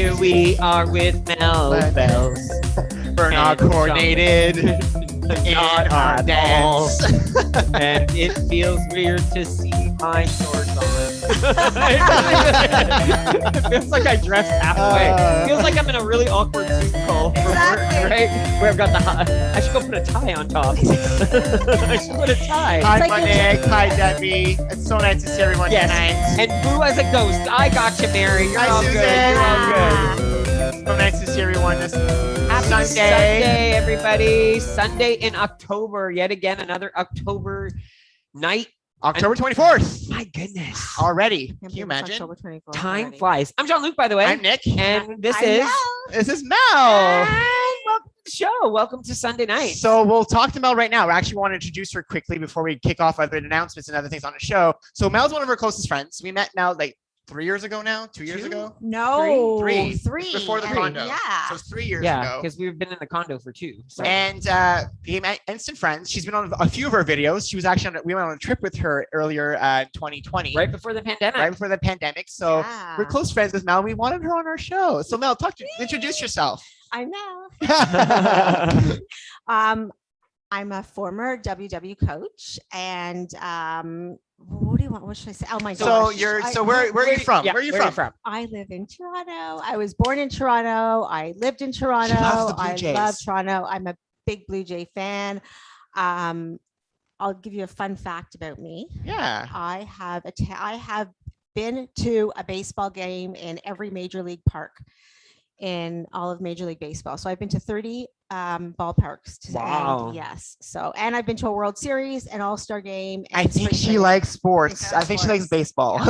Here we are with Mel Bells. We're not coordinated in our dance. And it feels weird to see my shorts on. It feels like I dressed halfway. It feels like I'm in a really awkward Zoom call for work, right? Where I've got I should go put a tie on top. I should put a tie. Hi, Nick. Hi, Debbie. It's so nice to see everyone tonight. And Boo as a ghost. I got you, Mary. You're all Susan. good. You're all good. So nice to see everyone this Happy Sunday, everybody. Sunday in October. Yet again, another October night. October 24th. My goodness. Already. Can you imagine? October 24th Time already. flies. I'm Jean-Luc, by the way. I'm Nick. And this I'm is... Mel. This is Mel. And welcome to the show. Welcome to Sunday night. So we'll talk to Mel right now. We actually want to introduce her quickly before we kick off other announcements and other things on the show. So Mel's one of our closest friends. We met now like 3 years ago now? 2 years ago? No. Three. Three. Before the condo. Yeah. So it's 3 years yeah, ago. because we've been in the condo for 2. So. And became instant friends. She's been on a few of our videos. She was actually we went on a trip with her earlier in 2020. Right before the pandemic. Right before the pandemic. So we're close friends with Mel. We wanted her on our show. So Mel, introduce yourself. I know. I'm a former WW coach, and what do you want? What should I say? Oh my gosh! Where are you from? Yeah, where are you from? I live in Toronto. I was born in Toronto. I lived in Toronto. She loves the Blue Jays. I love Toronto. I'm a big Blue Jay fan. I'll give you a fun fact about me. Yeah. I have been to a baseball game in every major league park in all of Major League Baseball. So I've been to 30 ballparks. Wow. Yes. And I've been to a World Series, an All-Star game. And I think she likes sports. I think she likes baseball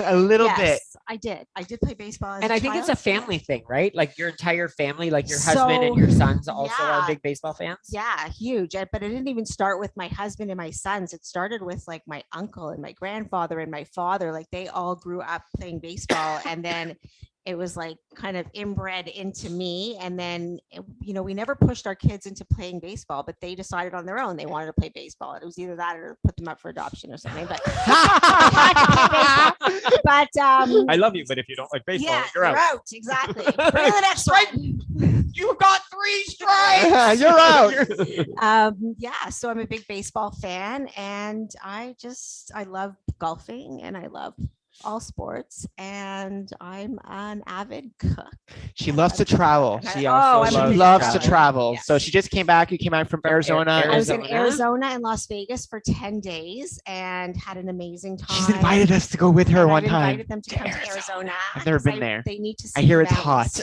a little bit. I did play baseball. And I think it's a family thing, right? Like your entire family, like your husband and your sons also are big baseball fans. Yeah, huge. But it didn't even start with my husband and my sons. It started with like my uncle and my grandfather and my father. Like they all grew up playing baseball. And then it was like kind of inbred into me. And then, we never pushed our kids into playing baseball, but they decided on their own they wanted to play baseball. It was either that or put them up for adoption or something. But, I love you, but if you don't like baseball, you're out. Exactly. Bring the next one. You got 3 strikes. You're out. So I'm a big baseball fan, and I love golfing, and I love all sports, and I'm an avid cook. She loves to travel. She also loves to travel. Yes. So she just came back. You came out from Arizona. I was in Arizona and Las Vegas for 10 days and had an amazing time. She's invited us to go with her one time. I invited them to come to Arizona. I've never been there. They need to see I hear the it's hot.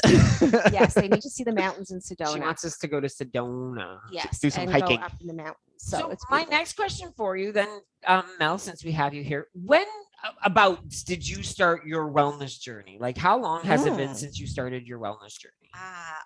Yes, they need to see the mountains in Sedona. She wants us to go to Sedona. Yes, do some and hiking. go up in the mountains. So it's my beautiful. next question for you then, Mel, since we have you here, when about did you start your wellness journey? Like how long has it been since you started your wellness journey?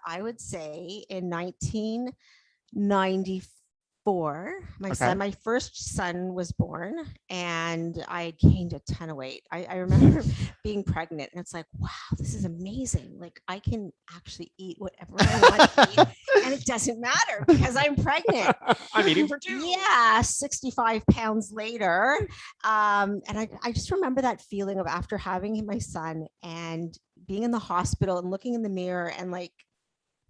I would say in 1994, my first son was born, and I had gained a ton of weight. I remember being pregnant, and it's like, wow, this is amazing. Like I can actually eat whatever I want to eat, and it doesn't matter because I'm pregnant. I'm eating for 2. Yeah, 65 pounds later. And I just remember that feeling of after having my son and being in the hospital and looking in the mirror and like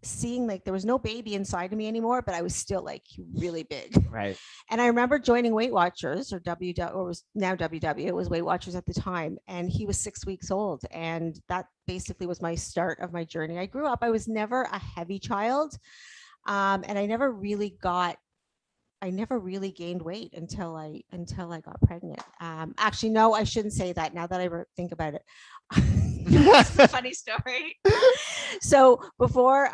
seeing like there was no baby inside of me anymore, but I was still like really big. Right. And I remember joining Weight Watchers or was now WW. It was Weight Watchers at the time. And he was 6 weeks old. And that basically was my start of my journey. I grew up, I was never a heavy child. And I never really gained weight until I got pregnant. Actually, no, I shouldn't say that now that I think about it. It's a funny story. So before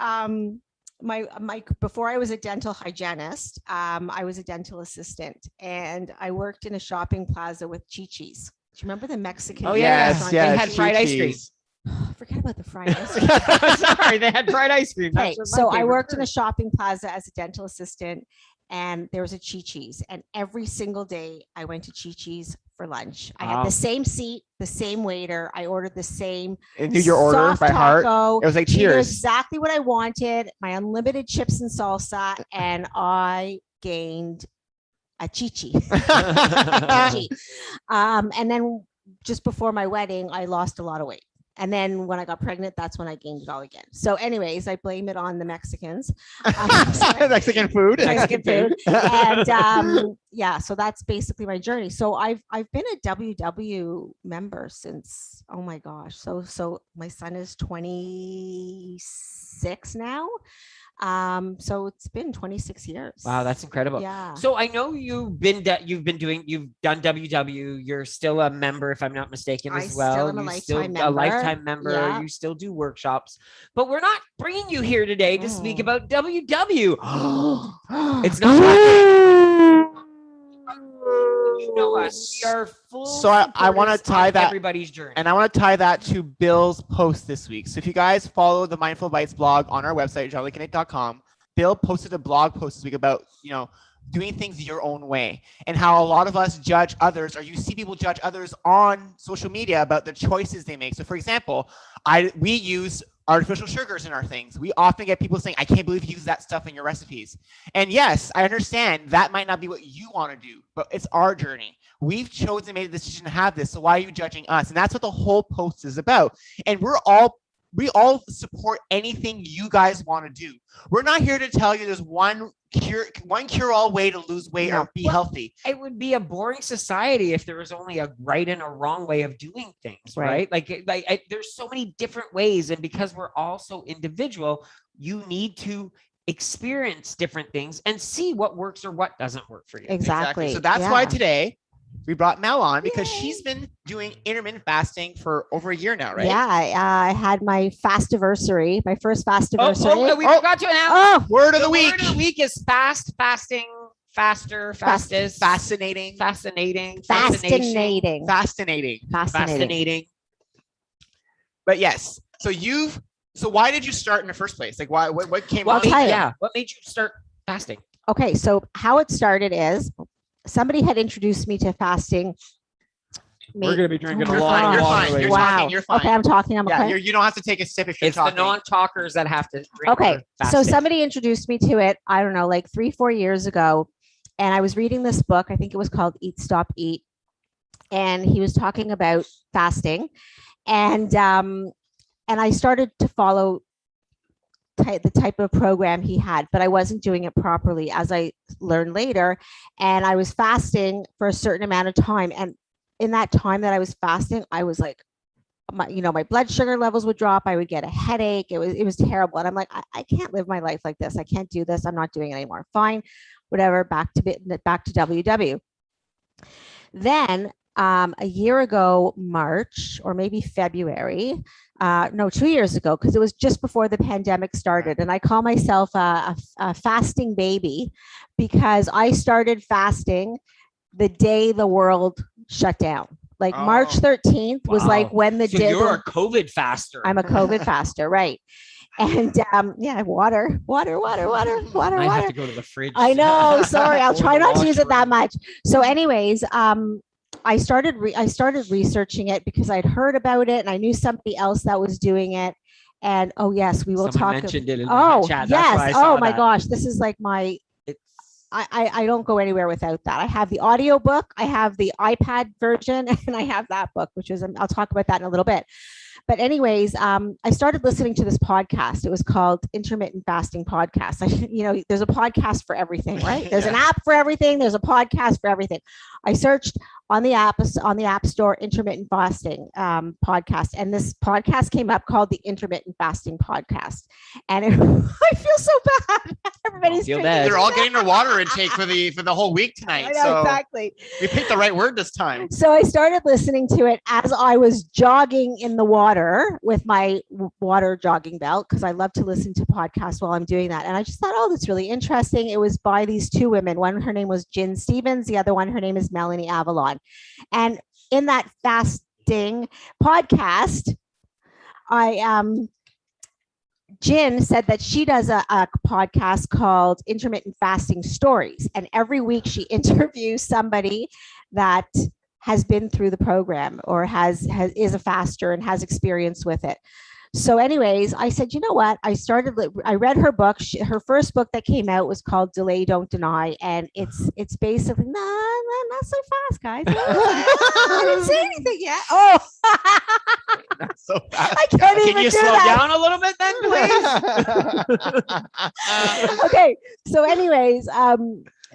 before I was a dental hygienist, I was a dental assistant, and I worked in a shopping plaza with Chi-Chi's. Do you remember the Mexican? Oh yes, restaurant? they had fried ice cream. Forget about the fried ice cream. Sorry, they had fried ice cream. Okay, so I worked in a shopping plaza as a dental assistant, and there was a Chi-Chi's, and every single day I went to Chi-Chi's for lunch. I had the same seat, the same waiter. I ordered the same. And knew your order by heart. It was like He knew cheers. exactly what I wanted, my unlimited chips and salsa, and I gained a Chi-Chi. And then just before my wedding, I lost a lot of weight. And then when I got pregnant, that's when I gained it all again. So anyways, I blame it on the Mexicans. Mexican food. Mexican food. And yeah, so that's basically my journey. So I've been a WW member since, oh my gosh. So my son is 26 now. So it's been 26 years. Wow, that's incredible. Yeah. So I know you've done WW. You're still a member, if I'm not mistaken, as well. Still am a lifetime member. Yeah. You still do workshops, but we're not bringing you here today to speak about WW. It's not. You know us. We are full. So I want to tie that everybody's journey, and I want to tie that to Bill's post this week. So if you guys follow the Mindful Bites blog on our website, jeanluc.com, Bill posted a blog post this week about, doing things your own way, and how a lot of us judge others, or you see people judge others on social media about the choices they make. So for example, we use artificial sugars in our things. We often get people saying, I can't believe you use that stuff in your recipes. And yes, I understand that might not be what you want to do, but it's our journey. We've chosen, made a decision to have this. So why are you judging us? And that's what the whole post is about. And we all support anything you guys want to do. We're not here to tell you there's one cure-all way to lose weight or be healthy. It would be a boring society if there was only a right and a wrong way of doing things, right? There's so many different ways, and because we're all so individual, you need to experience different things and see what works or what doesn't work for you. Exactly. So that's why today we brought Mel on, because she's been doing intermittent fasting for over a year now, right? Yeah, I had my fastiversary, my first fastiversary. We forgot to announce. Word of the week. Word of the week is fast, fasting, faster, fastest, fascinating. But yes, so why did you start in the first place? Like, what came up? What made you start fasting? Okay, so how it started is somebody had introduced me to fasting. We're going to be drinking a long long Wow. You're fine. Okay, I'm talking. You don't have to take a sip if you're It's talking. the non-talkers that have to drink. Okay, so fasting. somebody introduced me to it, I don't know, like 3-4 years ago. And I was reading this book, I think it was called Eat, Stop, Eat. And he was talking about fasting. And I started to follow the type of program he had, but I wasn't doing it properly, as I learned later. And I was fasting for a certain amount of time. And in that time that I was fasting, I was like, my blood sugar levels would drop. I would get a headache. It was terrible. And I'm like, I can't live my life like this. I can't do this. I'm not doing it anymore. Fine, whatever. Back to WW. Then a year ago, March, or maybe February, 2 years ago, because it was just before the pandemic started. And I call myself a fasting baby, because I started fasting the day the world shut down. Like March 13th was like when you're a COVID faster. I'm a COVID faster, right? And water. I have to go to the fridge. I know. Sorry, I'll try not to use it that much. So, anyways, I started researching it because I'd heard about it and I knew somebody else that was doing it. And we will talk. Mentioned it in the chat. Yes. Oh my gosh, this is like my. I don't go anywhere without that. I have the audio book, I have the iPad version, and I have that book, which is, I'll talk about that in a little bit. But anyways, I started listening to this podcast. It was called Intermittent Fasting Podcast. There's a podcast for everything, right? There's an app for everything. There's a podcast for everything. I searched on the app store, Intermittent Fasting podcast. And this podcast came up called the Intermittent Fasting Podcast. And I feel so bad. Everybody's They're all getting their water intake for the whole week tonight. I know, exactly. We picked the right word this time. So I started listening to it as I was jogging in the water with my water jogging belt, because I love to listen to podcasts while I'm doing that. And I just thought, that's really interesting. It was by these two women. One, her name was Jen Stevens. The other one, her name is Melanie Avalon. And in that fasting podcast, Jen said that she does a podcast called Intermittent Fasting Stories. And every week she interviews somebody that has been through the program or is a faster and has experience with it. So anyways, I said, you know what? I read her book. Her first book that came out was called Delay, Don't Deny. And it's basically, not so fast, guys. I didn't say anything yet. Oh, Not so fast. I can't even Can you do slow that. down a little bit then, please? Okay. So anyways,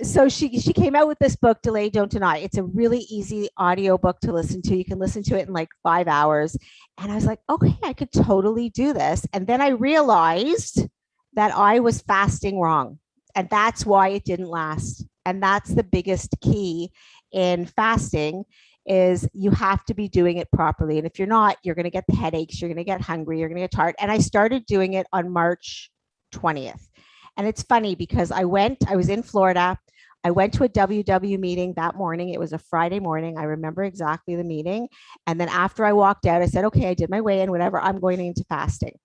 so she came out with this book, Delay, Don't Deny. It's a really easy audio book to listen to. You can listen to it in like 5 hours. And I was like, okay, I could totally do this. And then I realized that I was fasting wrong. And that's why it didn't last. And that's the biggest key in fasting is you have to be doing it properly. And if you're not, you're going to get the headaches, you're going to get hungry, you're going to get tired. And I started doing it on March 20th. And it's funny because I was in Florida. I went to a WW meeting that morning. It was a Friday morning. I remember exactly the meeting. And then after I walked out, I said, okay, I did my weigh-in, whatever, I'm going into fasting.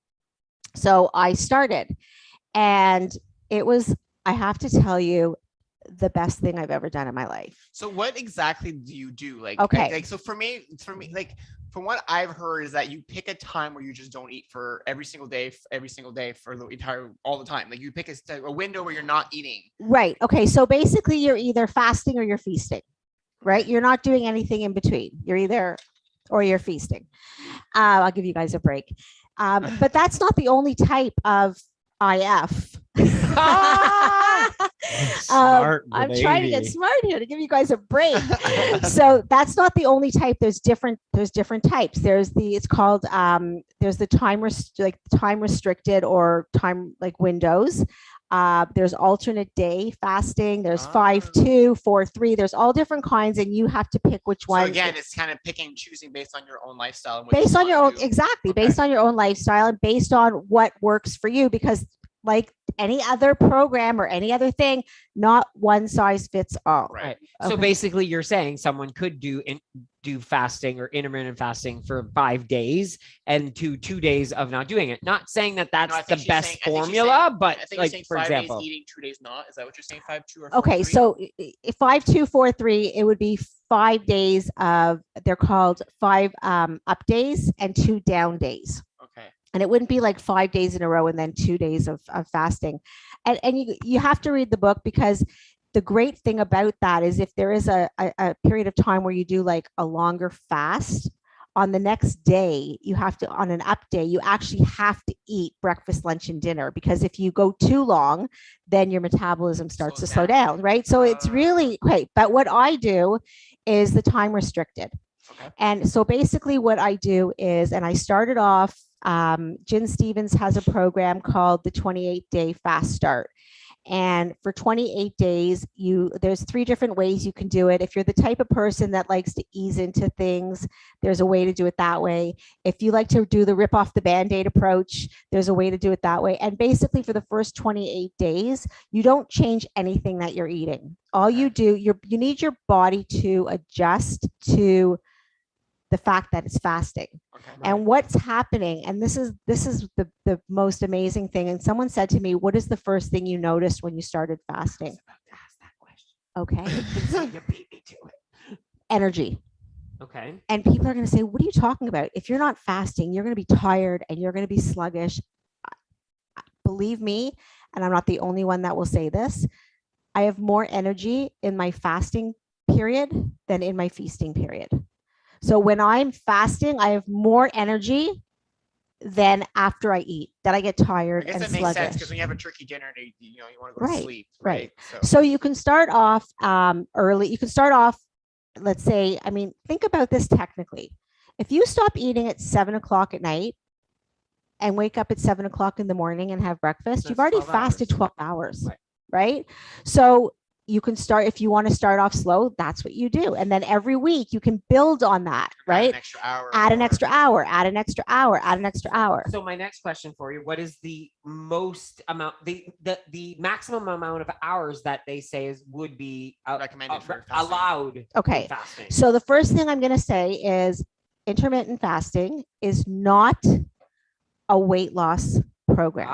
So I started, and it was, I have to tell you, the best thing I've ever done in my life. So what exactly do you do? Like, Okay. Like, so for me, like, from what I've heard is that you pick a time where you just don't eat for every single day for the all the time. Like you pick a window where you're not eating. Right. Okay. So basically you're either fasting or you're feasting, right? You're not doing anything in between. You're either, or you're feasting. I'll give you guys a break. But that's not the only type of IF. Smart I'm trying to get lady. smart here to give you guys a break. So that's not the only type. There's different types. There's the time restricted or time like windows. There's alternate day fasting. There's 5-2, 4-3. There's all different kinds, and you have to pick which one. So again, it's kind of picking and choosing based on your own lifestyle. And what Based you on your want own, to do. exactly, Okay. based on your own lifestyle and based on what works for you. Because like any other program or any other thing, not one size fits all. Right. So Okay. basically, you're saying someone could do fasting or intermittent fasting for 5 days and 2 days of not doing it. Not saying that that's I the think she's best saying- I think she's formula, saying- but I think like you're saying for 5 example, days eating, 2 days not. Is that what you're saying? 5-2 or 4-3? Okay, so if 5-2, 4-3, it would be 5 days of, they're called 5 up days and 2 down days. Okay. And it wouldn't be like 5 days in a row and then 2 days of fasting. And you have to read the book, because the great thing about that is if there is a period of time where you do like a longer fast, on the next day, you have to, on an up day, you actually have to eat breakfast, lunch, and dinner, because if you go too long, then your metabolism starts to slow down, right? So it's really great. But what I do is the time restricted. Okay. And so basically what I do is, and I started off, Jen Stevens has a program called the 28-day fast start. And for 28 days, there's 3 different ways you can do it. If you're the type of person that likes to ease into things, there's a way to do it that way. If you like to do the rip off the Band-Aid approach, there's a way to do it that way. And basically for the first 28 days, you don't change anything that you're eating. All you do, you need your body to adjust to the fact that it's fasting. Okay. And what's happening, and this is the most amazing thing. And someone said to me, what is the first thing you noticed when you started fasting? ask that question. Okay. You beat me to it. Energy. Okay. And people are going to say, what are you talking about? If you're not fasting, you're going to be tired and you're going to be sluggish. Believe me, and I'm not the only one that will say this, I have more energy in my fasting period than in my feasting period. So when I'm fasting, I have more energy than after I eat, that I get tired I guess and that makes sense, sluggish. because when you have a turkey dinner, you want to go to Right, sleep. right. So So you can start off early. You can start off, let's say, I mean, think about this technically. If you stop eating at 7 o'clock at night and wake up at 7 o'clock in the morning and have breakfast, you've That's already 12 fasted hours. 12 hours, Right. right? So you can start, if you want to start off slow, that's what you do. And then every week you can build on that, add right? an extra hour. Add an or- extra hour, add an extra hour, add an extra hour. So my next question for you: what is the most amount, the maximum amount of hours that they say would be Recommended for fasting. allowed? Okay. in fasting? So the first thing I'm going to say is intermittent fasting is not a weight loss program.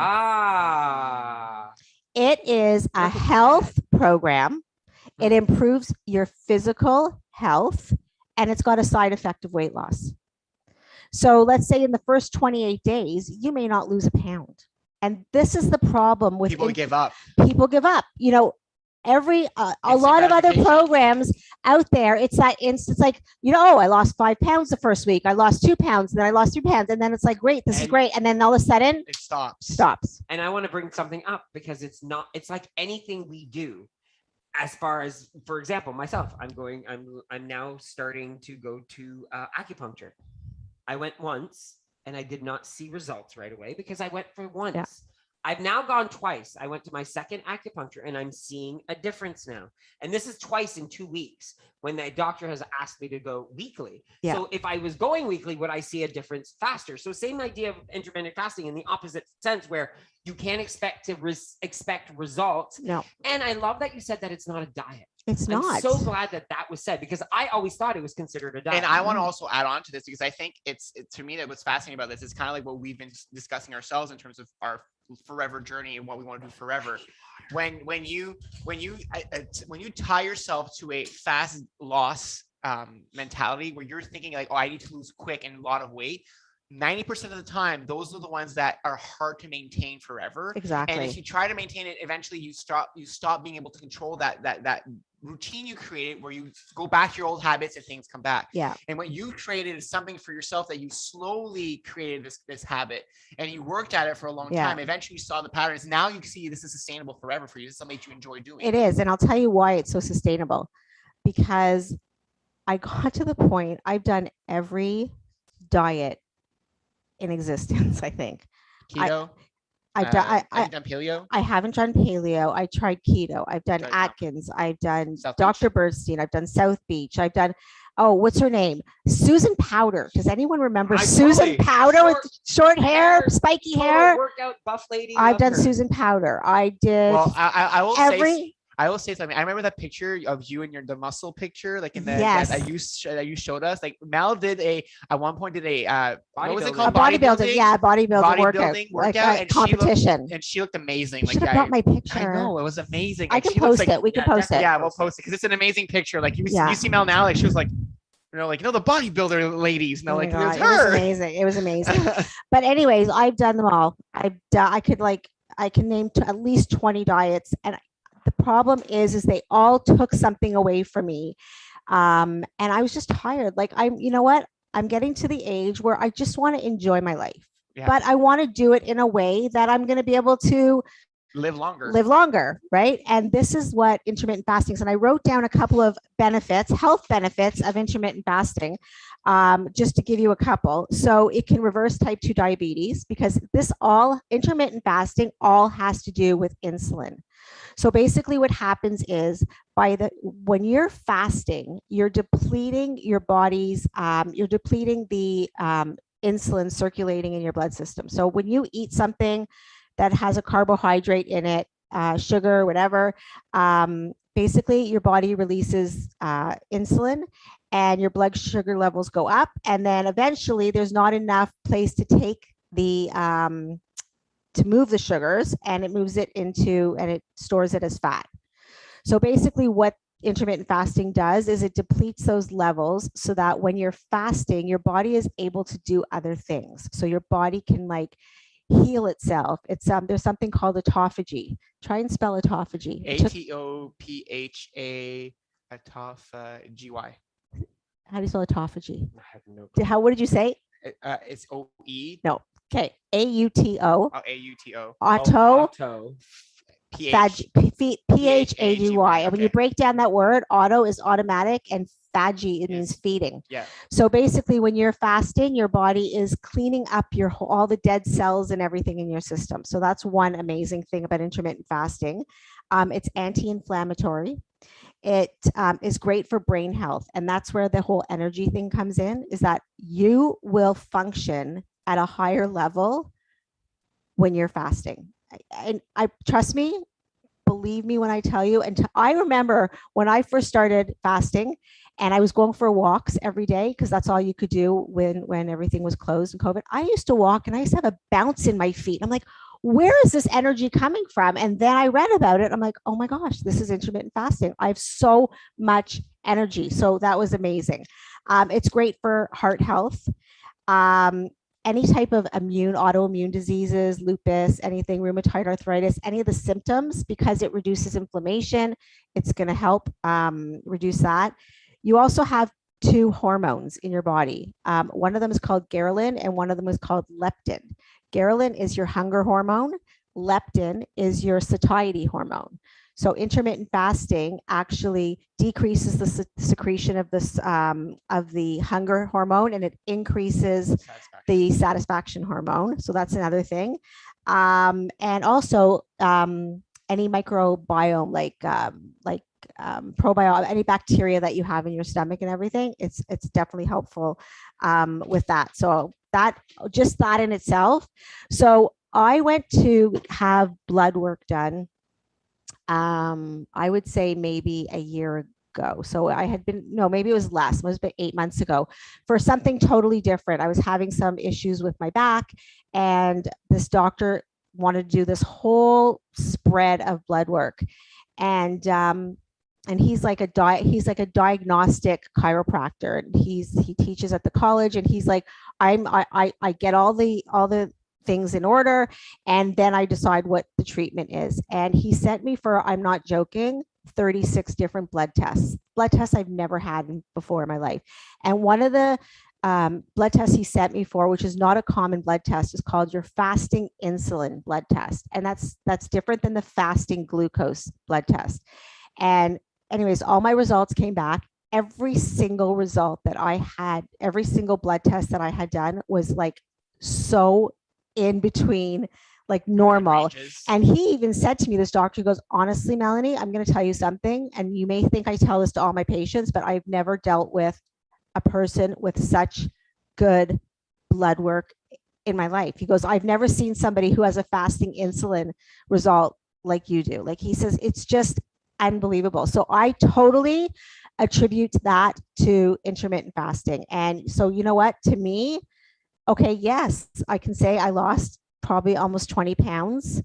It is a Look at health program. It improves your physical health, and it's got a side effect of weight loss. So let's say in the first 28 days, you may not lose a pound. And this is the problem with People give up. People give up. You know, a lot of other programs out there, it's that it's like, you know, oh, I lost 5 pounds the first week, I lost 2 pounds, and then I lost 3 pounds, and then it's like, great, this is great, and then all of a sudden it stops. And I want to bring something up because it's like anything we do. As far as, for example, myself, I'm now starting to go to acupuncture. I went once and I did not see results right away because I went for once. Yeah. I've now gone twice. I went to my second acupuncture and I'm seeing a difference now. And this is twice in 2 weeks when the doctor has asked me to go weekly. Yeah. So if I was going weekly, would I see a difference faster? So same idea of intermittent fasting in the opposite sense, where you can't expect to expect results. No. And I love that you said that it's not a diet. It's not. I'm so glad that was said, because I always thought it was considered a diet. And I want to also add on to this, because I think to me, that what's fascinating about this is kind of like what we've been discussing ourselves in terms of our forever journey and what we want to do forever. When you tie yourself to a fast loss mentality where you're thinking like, oh, I need to lose quick and a lot of weight, 90% of the time, those are the ones that are hard to maintain forever. Exactly. And if you try to maintain it, eventually you stop being able to control that routine you created, where you go back to your old habits and things come back. Yeah. And what you created is something for yourself that you slowly created this habit, and you worked at it for a long time. Eventually you saw the patterns. Now you can see this is sustainable forever for you. This is something that you enjoy doing. It is. And I'll tell you why it's so sustainable, because I got to the point, I've done every diet in existence, I think. Keto. I've done paleo. I haven't done paleo. I tried keto. I've done Atkins. I've done Dr. Bernstein. I've done South Beach. I've done, what's her name? Susan Powder. Does anyone remember Susan Powder with short hair, spiky hair? Workout buff lady. I've done Susan Powder. I did. Well, I will say something. I remember that picture of you and the muscle picture, like in the that you showed us. Like Mel did at one point what was it called? Bodybuilding. Yeah, bodybuilding workout and competition. She looked amazing. You should have brought my picture. I know, it was amazing. I can post it. We can post it. Yeah, we'll post it because it's an amazing picture. Like you see Mel now, like she was like, the bodybuilder ladies. No, like God, it was amazing. It was amazing. But anyways, I've done them all. I can name at least 20 diets, and the problem is they all took something away from me. And I was just tired. Like you know what? I'm getting to the age where I just want to enjoy my life, but I want to do it in a way that I'm going to be able to live longer. Right. And this is what intermittent fasting is. And I wrote down a couple of health benefits of intermittent fasting, just to give you a couple. So it can reverse type 2 diabetes, because intermittent fasting all has to do with insulin. So basically what happens is when you're fasting, you're depleting your body's, you're depleting the insulin circulating in your blood system. So when you eat something that has a carbohydrate in it, sugar, whatever, basically your body releases insulin and your blood sugar levels go up. And then eventually there's not enough place to take to move the sugars, and it moves it and it stores it as fat. So basically what intermittent fasting does is it depletes those levels so that when you're fasting, your body is able to do other things. So your body can heal itself. It's there's something called autophagy. Try and spell autophagy. ATOPHA autophagy. How do you spell autophagy? I have no clue. What did you say? It's OE. No. Okay. AUTO. Oh, AUTO. Auto. PHAGY. And when you break down that word, auto is automatic and phagy, it means feeding. Yeah. So basically when you're fasting, your body is cleaning up all the dead cells and everything in your system. So that's one amazing thing about intermittent fasting. It's anti-inflammatory. It is great for brain health. And that's where the whole energy thing comes in, is that you will function at a higher level when you're fasting. And I trust me, believe me when I tell you. And I remember when I first started fasting and I was going for walks every day, because that's all you could do when everything was closed in COVID. I used to walk and I used to have a bounce in my feet. I'm like, where is this energy coming from? And then I read about it. I'm like, oh my gosh, this is intermittent fasting. I have so much energy. So that was amazing. It's great for heart health. Any type of autoimmune diseases, lupus, anything, rheumatoid arthritis, any of the symptoms, because it reduces inflammation. It's going to help reduce that. You also have two hormones in your body. One of them is called ghrelin and one of them is called leptin. Ghrelin is your hunger hormone. Leptin is your satiety hormone. So intermittent fasting actually decreases the secretion of this of the hunger hormone, and it increases the satisfaction hormone. So that's another thing. And also any microbiome like probiotic, any bacteria that you have in your stomach and everything, it's definitely helpful with that. So that in itself. So I went to have blood work done. I would say maybe a year ago. So I had been, no, maybe it was less, it was about 8 months ago, for something totally different. I was having some issues with my back, and this doctor wanted to do this whole spread of blood work. And he's like a diagnostic chiropractor. And he teaches at the college, and he's like, I get all the things in order, and then I decide what the treatment is. And he sent me for, I'm not joking, 36 different blood tests I've never had before in my life. And one of the blood tests he sent me for, which is not a common blood test, is called your fasting insulin blood test. And that's different than the fasting glucose blood test. And anyways, all my results came back. Every single result that I had, every single blood test that I had done was like so in between, like normal. And he even said to me, this doctor goes, honestly, Melanie, I'm going to tell you something, and you may think I tell this to all my patients, but I've never dealt with a person with such good blood work in my life. He goes, I've never seen somebody who has a fasting insulin result like you do. Like, he says, it's just unbelievable. So I totally attribute that to intermittent fasting. And so, you know what, to me, okay, yes, I can say I lost probably almost 20 pounds.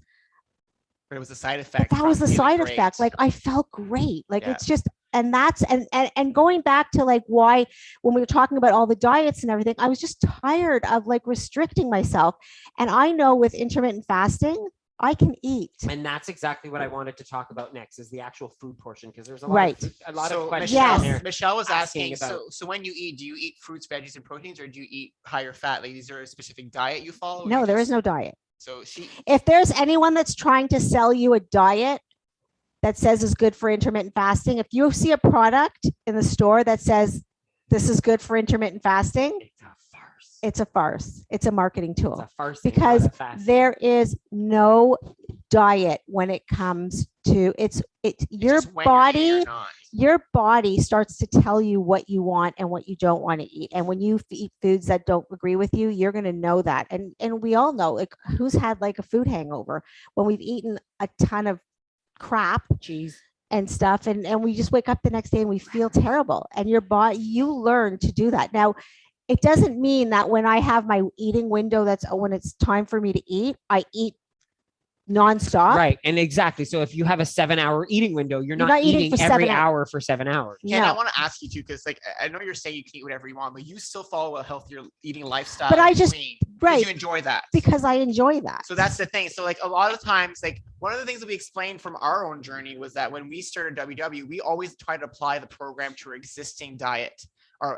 But it was a side effect. But that was the side effect. Like, I felt great. Like, it's just, and that's, and going back to like why, when we were talking about all the diets and everything, I was just tired of like restricting myself. And I know with intermittent fasting, I can eat. And that's exactly what I wanted to talk about next, is the actual food portion, because there's a lot of questions there. Michelle was asking, so when you eat, do you eat fruits, veggies, and proteins, or do you eat higher fat? Like, is there a specific diet you follow? No, there is no diet. So if there's anyone that's trying to sell you a diet that says is good for intermittent fasting, if you see a product in the store that says this is good for intermittent fasting, it's a farce. It's a marketing tool. It's a farce, because there is no diet when it comes to your body starts to tell you what you want and what you don't want to eat. And when you eat foods that don't agree with you, you're going to know that. And we all know, like, who's had like a food hangover when we've eaten a ton of crap, cheese and stuff, and we just wake up the next day and we feel terrible. And your body, you learn to do that. Now, it doesn't mean that when I have my eating window, that's when it's time for me to eat, I eat nonstop. Right. And exactly. So if you have a 7-hour eating window, you're not eating every hour for 7 hours. And I want to ask you too, because like, I know you're saying you can eat whatever you want, but you still follow a healthier eating lifestyle. But I just, you enjoy that. Because I enjoy that. So that's the thing. So like, a lot of times, like, one of the things that we explained from our own journey was that when we started WW, we always try to apply the program to our existing diet.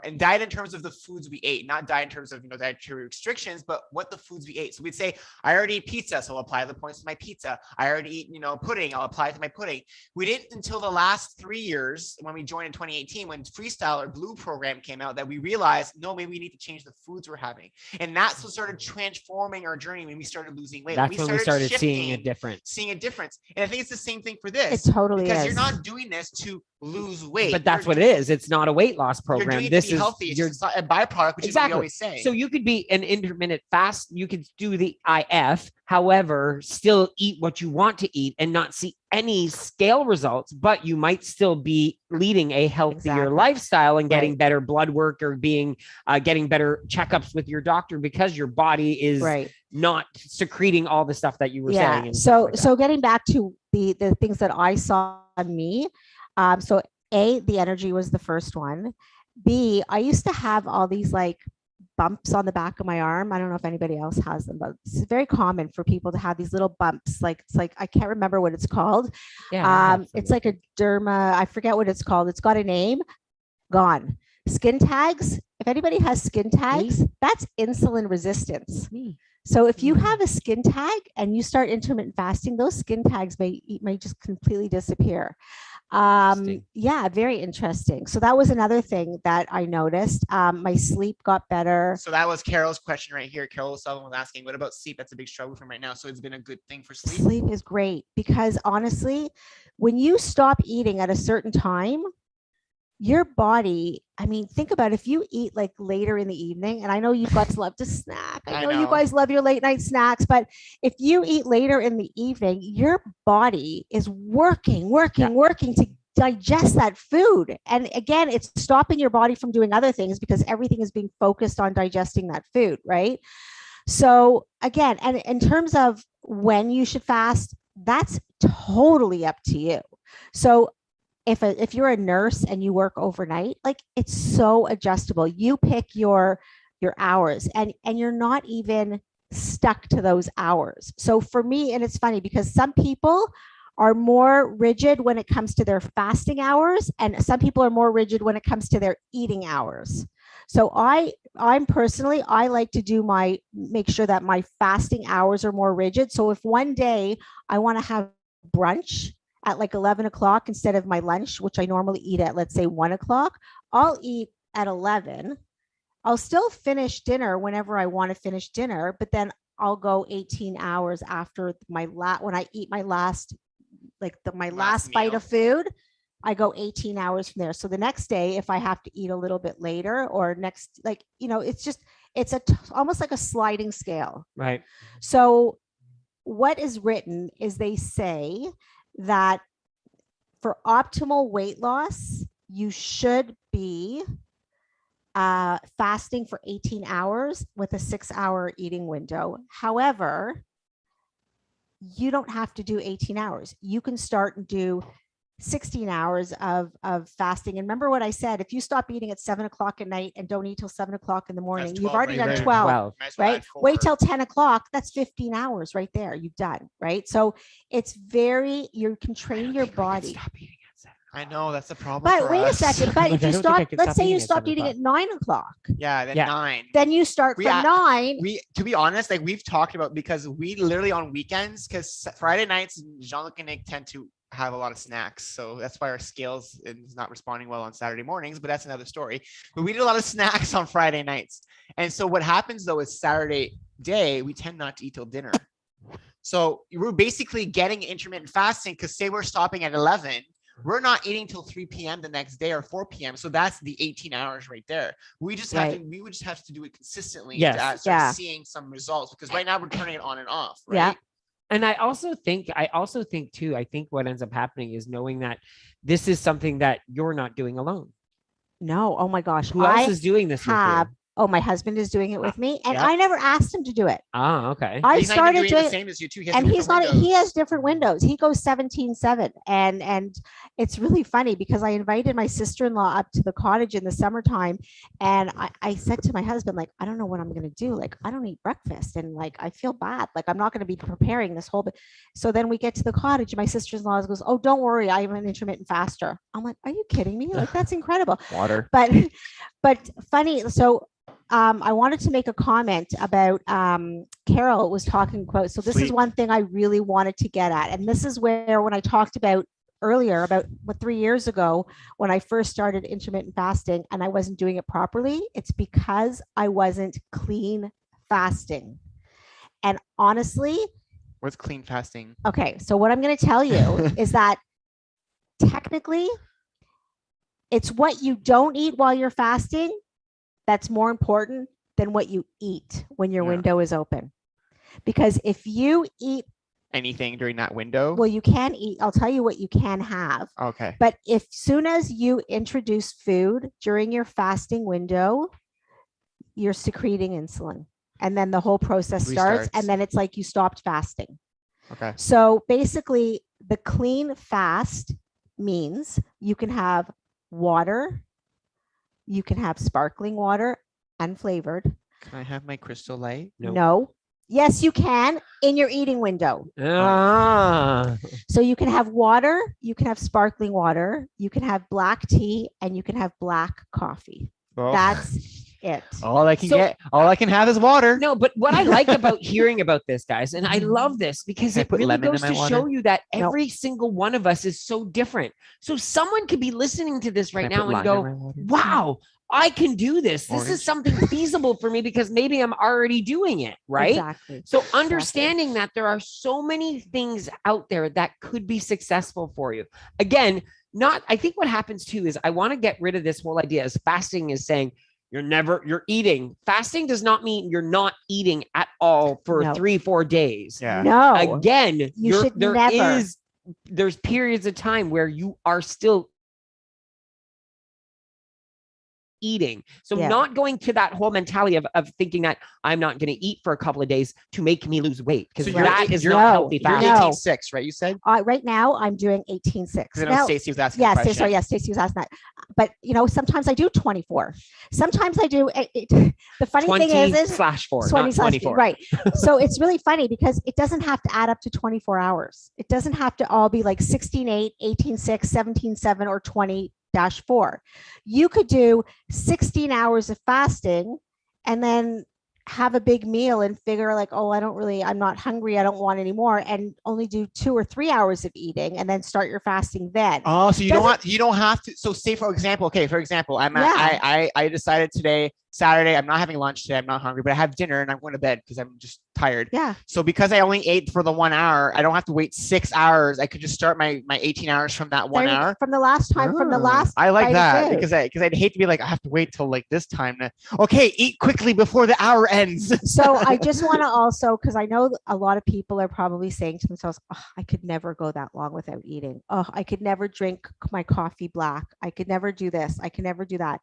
And diet in terms of the foods we ate, not diet in terms of, dietary restrictions, but what the foods we ate. So we'd say, I already eat pizza, so I'll apply the points to my pizza. I already eat, pudding, I'll apply it to my pudding. We didn't until the last 3 years, when we joined in 2018, when Freestyle or Blue program came out, that we realized, no, maybe we need to change the foods we're having. And that's what started transforming our journey when we started losing weight. That's when we started seeing a difference. And I think it's the same thing for this. It totally because is. you're not doing this to lose weight. But that's what it is. It's not a weight loss program. This is healthy. It's a byproduct, which is what we always say. So you could be an intermittent fast. You could do the IF, however, still eat what you want to eat and not see any scale results, but you might still be leading a healthier lifestyle and getting better blood work, or getting better checkups with your doctor, because your body is not secreting all the stuff that you were saying. So getting back to the things that I saw in me. So A, the energy was the first one. B, I used to have all these like bumps on the back of my arm. I don't know if anybody else has them, but it's very common for people to have these little bumps. Like it's like, I can't remember what it's called. It's like a derma. I forget what it's called. It's got a name. Gone. Skin tags. If anybody has skin tags, that's insulin resistance. So if you have a skin tag and you start intermittent fasting, those skin tags may just completely disappear. Yeah, very interesting. So that was another thing that I noticed. My sleep got better. So that was Carol's question right here. Carol Sullivan was asking, what about sleep? That's a big struggle for him right now. So it's been a good thing for sleep. Sleep is great because honestly, when you stop eating at a certain time, your body, I mean, think about if you eat like later in the evening, and I know you guys love to snack. I know you guys love your late night snacks, but if you eat later in the evening, your body is working to digest that food. And again, it's stopping your body from doing other things because everything is being focused on digesting that food, right? So again, and in terms of when you should fast, that's totally up to you. So if you're a nurse and you work overnight, like it's so adjustable. You pick your hours and you're not even stuck to those hours. So for me, and it's funny because some people are more rigid when it comes to their fasting hours, and some people are more rigid when it comes to their eating hours. So I'm personally, I like to make sure that my fasting hours are more rigid. So if one day I want to have brunch at like 11 o'clock instead of my lunch, which I normally eat at, let's say 1 o'clock, I'll eat at 11. I'll still finish dinner whenever I want to finish dinner, but then I'll go 18 hours after when I eat my last, my last bite of food, I go 18 hours from there. So the next day, if I have to eat a little bit later or next, it's almost like a sliding scale. Right. So what is written is they say that for optimal weight loss, you should be fasting for 18 hours with a 6-hour eating window. However, you don't have to do 18 hours. You can start and do 16 hours of fasting. And remember what I said, if you stop eating at 7 o'clock at night and don't eat till 7 o'clock in the morning, you've already done 12, right? Wait till 10 o'clock. That's 15 hours right there. You've done, right? So it's you can train your body. Stop eating at 7. I know that's the problem. But wait a second. But if you stop, let's say you stopped eating at 9 o'clock. Yeah, then 9. Then you start from 9. To be honest, like we've talked about, because we literally on weekends, because Friday nights, Jean-Luc and Nick tend to have a lot of snacks, so that's why our scales is not responding well on Saturday mornings, but that's another story. But we did a lot of snacks on Friday nights, and so what happens though is Saturday day we tend not to eat till dinner. So we're basically getting intermittent fasting because say we're stopping at 11, we're not eating till 3 p.m. the next day or 4 p.m. So that's the 18 hours right there. We just have to, we would just have to do it consistently to start seeing some results, because right now we're turning it on and off, right? Yeah. And I also think too, I think what ends up happening is knowing that this is something that you're not doing alone. No. Oh my gosh. Who else is doing this with you? Oh, my husband is doing it with me, and I never asked him to do it. Oh, okay. I started doing the same as you too. And he has different windows. He goes 17/7, and it's really funny because I invited my sister-in-law up to the cottage in the summertime, and I said to my husband, like, I don't know what I'm going to do. Like, I don't eat breakfast, and like I feel bad. Like, I'm not going to be preparing this whole bit. So then we get to the cottage, and my sister-in-law goes, "Oh, don't worry, I'm an intermittent faster." I'm like, "Are you kidding me? Like, that's incredible." Water. But funny. So I wanted to make a comment about Carol was talking about. So this is one thing I really wanted to get at. And this is where, when I talked about earlier about 3 years ago, when I first started intermittent fasting and I wasn't doing it properly, it's because I wasn't clean fasting. And honestly, what's clean fasting? Okay. So what I'm going to tell you is that technically it's what you don't eat while you're fasting that's more important than what you eat when your window is open. Because if you eat anything during that window, well, you can eat. I'll tell you what you can have. Okay. But if soon as you introduce food during your fasting window, you're secreting insulin, and then the whole process starts, and then it's like you stopped fasting. Okay. So basically, the clean fast means you can have water. You can have sparkling water, unflavored. Can I have my Crystal Light? Nope. No. Yes, you can in your eating window. Ah. So you can have water, you can have sparkling water, you can have black tea, and you can have black coffee. Oh. That's it. All I can have is water. No, but what I like about hearing about this, guys, and I love this because Can I it put really lemon in goes my to water? show you that No. every single one of us is so different. So someone could be listening to this right now and go, wow, I can do this. This Orange. is something feasible for me because maybe I'm already doing it, right? Exactly. So understanding that there are so many things out there that could be successful for you. Again, I think what happens too is I want to get rid of this whole idea as fasting is saying you're eating. Fasting does not mean you're not eating at all for No. 3-4 days. Yeah. No. Again, You should never. There's periods of time where you are still eating. So Yeah. not going to that whole mentality of thinking that I'm not going to eat for a couple of days to make me lose weight because So that is you're- not no, healthy You're fasting. No. 18.6, right? You said? Right now, I'm doing 18.6. Because I know Stacey was asking. Yes, a question. yes, Stacey was asking that. But sometimes I do 24. Sometimes I do. The funny thing is 20/4, 20 not slash 24. right. So it's really funny because it doesn't have to add up to 24 hours. It doesn't have to all be like 16.8, 18.6, 17.7, or 20-4. You could do 16 hours of fasting and then have a big meal and figure like, oh, I'm not hungry. I don't want any more, and only do 2 or 3 hours of eating and then start your fasting then. Oh, so you don't have to. So say for example, I decided today, Saturday, I'm not having lunch today. I'm not hungry, but I have dinner and I'm going to bed because I'm just tired. Yeah. So because I only ate for the 1 hour, I don't have to wait 6 hours. I could just start my 18 hours from that 1 hour. From the last time, from the last. I like bite of that food. because I'd hate to be like, I have to wait till like this time to, okay, eat quickly before the hour ends. So I just want to also, because I know a lot of people are probably saying to themselves, oh, I could never go that long without eating. Oh, I could never drink my coffee black. I could never do this. I can never do that.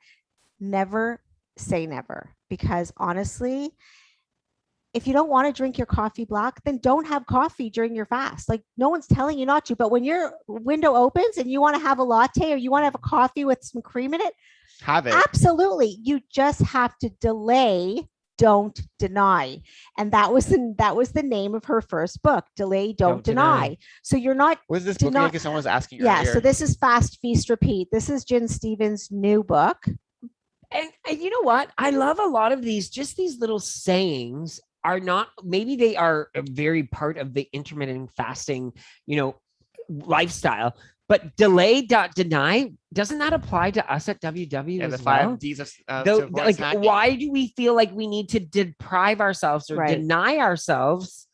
Never say never, because honestly, if you don't want to drink your coffee black, then don't have coffee during your fast. Like, no one's telling you not to, but when your window opens and you want to have a latte or you want to have a coffee with some cream in it, Have it. absolutely. You just have to delay, don't deny. And that was the name of her first book, Delay, Don't Deny. So you're not. What is this book? Because someone was asking Yeah. earlier. So this is Fast, Feast, Repeat. This is Jen Stevens' new book. And you know what? I love a lot of these little sayings are not, maybe they are a very part of the intermittent fasting, lifestyle, but delay, deny, doesn't that apply to us at WW Yeah, as the well? 5 Ds of Like, snacking. why do we feel like we need to deprive ourselves or Right. deny ourselves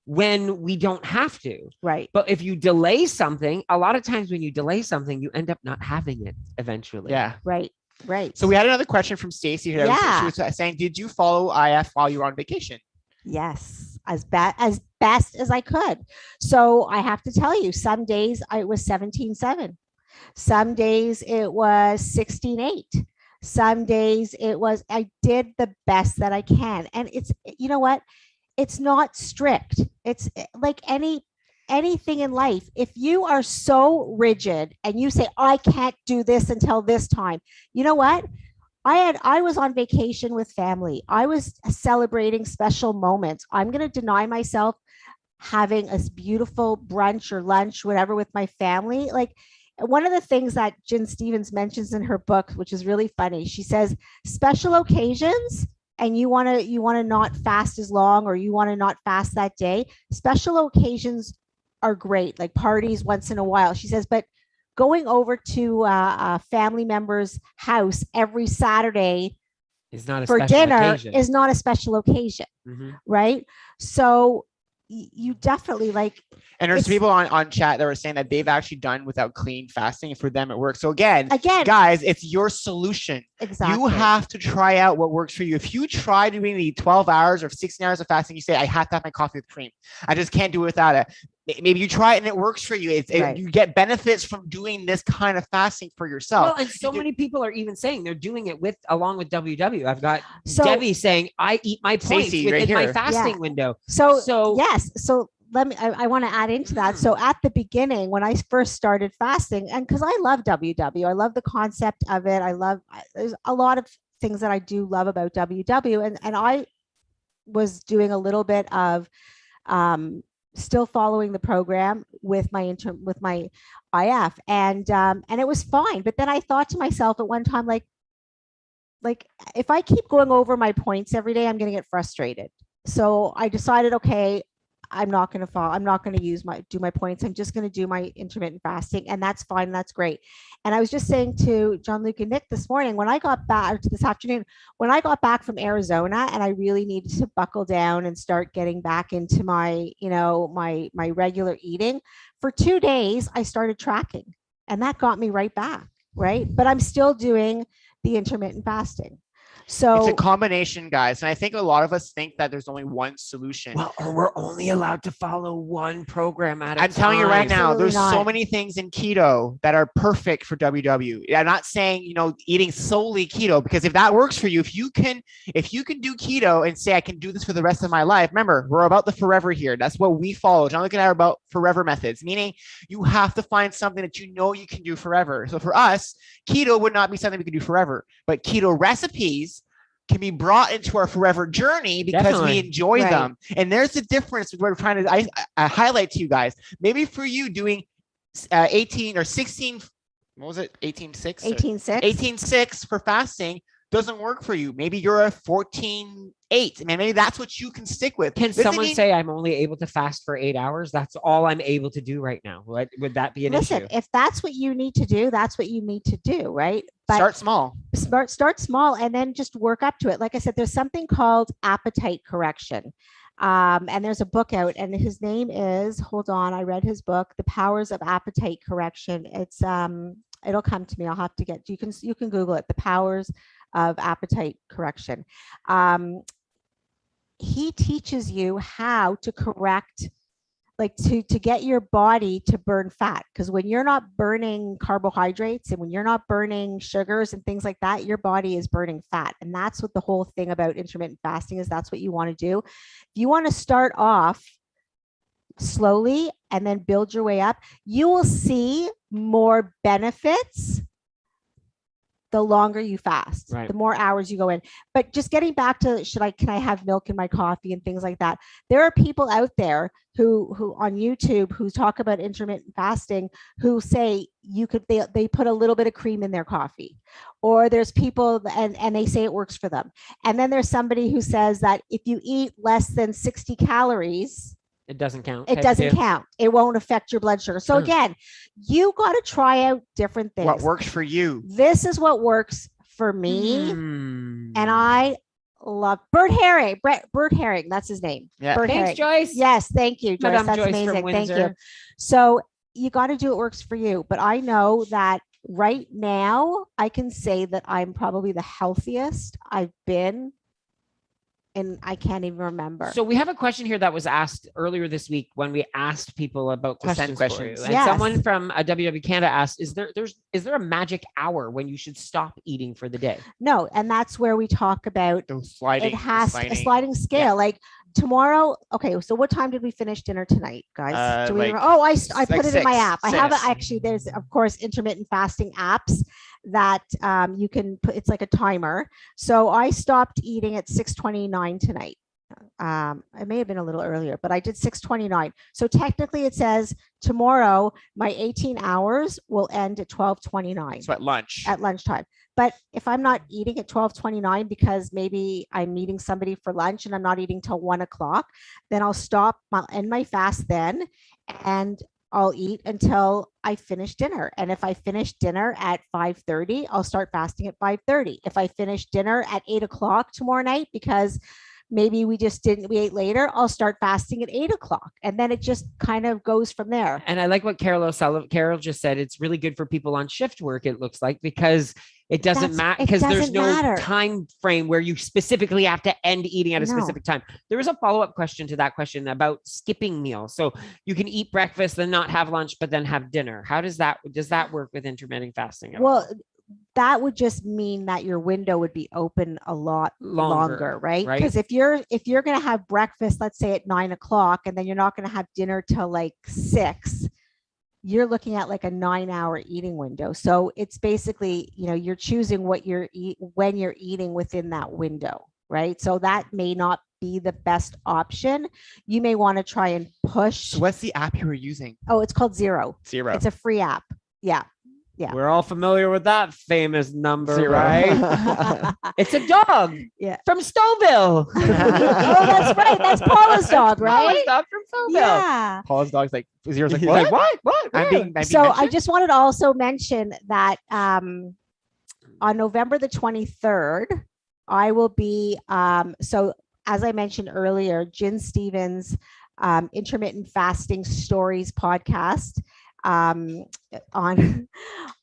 when we don't have to? Right. But if you delay something, a lot of times when you delay something, you end up not having it eventually. Yeah. Right. Right. So we had another question from Stacey here. Yeah. She was saying, did you follow IF while you were on vacation? Yes, as best as I could. So I have to tell you, some days it was 17.7. Some days it was 16.8. Some days I did the best that I can. And it's, you know what? It's not strict. It's like anything in life. If you are so rigid and you say, I can't do this until this time, you know what? I was on vacation with family. I was celebrating special moments. I'm going to deny myself having a beautiful brunch or lunch, whatever, with my family. Like, one of the things that Jen Stevens mentions in her book, which is really funny, she says, special occasions, and you want to not fast as long, or you want to not fast that day. Special occasions are great, like parties once in a while. She says, but going over to a family member's house every Saturday It's not a for special dinner occasion. is not a special occasion, Mhm. right? So you definitely like. And there's It's- people on chat that were saying that they've actually done without clean fasting, and for them it works. So again, Again, guys, it's your solution. exactly. You have to try out what works for you. If you try doing the 12 hours or 16 hours of fasting, you say, I have to have my coffee with cream. I just can't do it without it. Maybe you try it and it works for you. Right. You get benefits from doing this kind of fasting for yourself. Well, and so many people are even saying they're doing it along with WW. I've got So- Debbie saying, I eat my points Stacey, right within my here. fasting Yeah. window. So yes. So let me, I want to add into that. So at the beginning, when I first started fasting, and because I love WW, I love the concept of it. There's a lot of things that I do love about WW. And I was doing a little bit of still following the program with my IF, and it was fine. But then I thought to myself at one time, like if I keep going over my points every day, I'm going to get frustrated. So I decided, okay, I'm not going to follow. I'm not going to do my points. I'm just going to do my intermittent fasting, and that's fine. That's great. And I was just saying to Jean-Luc and Nick this morning, when I got back, or this afternoon, when I got back from Arizona, and I really needed to buckle down and start getting back into my, my regular eating, for 2 days, I started tracking, and that got me right back. Right. But I'm still doing the intermittent fasting. So it's a combination, guys. And I think a lot of us think that there's only one solution. Well, or we're only allowed to follow one program at a time. I'm telling you right now, Absolutely there's not. so many things in keto that are perfect for WW. I'm not saying, eating solely keto, because if that works for you, if you can do keto and say, I can do this for the rest of my life, remember, we're about the forever here. That's what we follow. Jean-Luc and I are about forever methods, meaning you have to find something that you can do forever. So for us, keto would not be something we can do forever, but keto recipes can be brought into our forever journey because we enjoy them. And there's a difference we're trying to I highlight to you guys. Maybe for you doing 18 or 16, what was it? 18.6? 18.6. 18.6 for fasting doesn't work for you. Maybe you're a 14.8. I mean, maybe that's what you can stick with. Can someone say I'm only able to fast for 8 hours? That's all I'm able to do right now. Would that be an issue? If that's what you need to do, that's what you need to do, right? But start small. Start small and then just work up to it. Like I said, there's something called appetite correction. And there's a book out, and his name is, hold on, I read his book, The Powers of Appetite Correction. It's it'll come to me. I'll have to you can Google it, The Powers of Appetite Correction. He teaches you how to correct, like to get your body to burn fat, because when you're not burning carbohydrates and when you're not burning sugars and things like that, your body is burning fat. And that's what the whole thing about intermittent fasting is. That's what you want to do. If you want to start off slowly and then build your way up, you will see more benefits the longer you fast, the more hours you go in. But just getting back to, can I have milk in my coffee and things like that? There are people out there who on YouTube who talk about intermittent fasting who say they put a little bit of cream in their coffee, or there's people and they say it works for them. And then there's somebody who says that if you eat less than 60 calories, it doesn't count. It doesn't count. It won't affect your blood sugar. So again, you got to try out different things. What works for you? This is what works for me. And I love Bert Herring. Bert Herring, that's his name. Yeah. Bert Thanks, Herring. Joyce. Yes, thank you, Joyce. Madame That's Joyce amazing. from Thank you. Windsor. So you got to do what works for you. But I know that right now I can say that I'm probably the healthiest I've been, and I can't even remember. So we have a question here that was asked earlier this week when we asked people about questions for you. And someone from WW Canada asked, is there a magic hour when you should stop eating for the day? No, and that's where we talk about a sliding scale. Yeah. Like tomorrow, okay, so what time did we finish dinner tonight, guys? I put it in my app. I have actually, there's of course intermittent fasting apps that you can put, it's like a timer. So I stopped eating at 6:29 tonight. It may have been a little earlier, but I did 6:29. So technically it says tomorrow my 18 hours will end at 12:29. So at lunch. At lunchtime. But if I'm not eating at 12:29 because maybe I'm meeting somebody for lunch and I'm not eating till 1 o'clock, then I'll stop, I'll end my fast then, and I'll eat until I finish dinner. And if I finish dinner at 5:30, I'll start fasting at 5:30. If I finish dinner at 8 o'clock tomorrow night, because maybe we ate later, I'll start fasting at 8 o'clock. And then it just kind of goes from there. And I like what Carol just said. It's really good for people on shift work, it looks like, because it doesn't matter, because there's no time frame where you specifically have to end eating at a specific time. There was a follow-up question to that question about skipping meals. So you can eat breakfast, then not have lunch, but then have dinner. How does that work with intermittent fasting? Well, that would just mean that your window would be open a lot longer, right? Because if you're going to have breakfast, let's say at 9 o'clock, and then you're not going to have dinner till like 6, you're looking at like a 9-hour eating window. So it's basically, you're choosing what when you're eating within that window, right? So that may not be the best option. You may want to try and push. So what's the app you were using? Oh, it's called Zero. Zero. It's a free app. Yeah. Yeah. We're all familiar with that famous number, Zero. right? It's a dog from Stouffville. Oh, that's right. That's Paula's dog, right? Paula's dog from Stouffville. Yeah. Paula's dog's like, Zero's like, He's what? like, what? I'm being So I mentioned? just wanted to also mention that on November the 23rd, I will be, so as I mentioned earlier, Jen Stevens' Intermittent Fasting Stories podcast on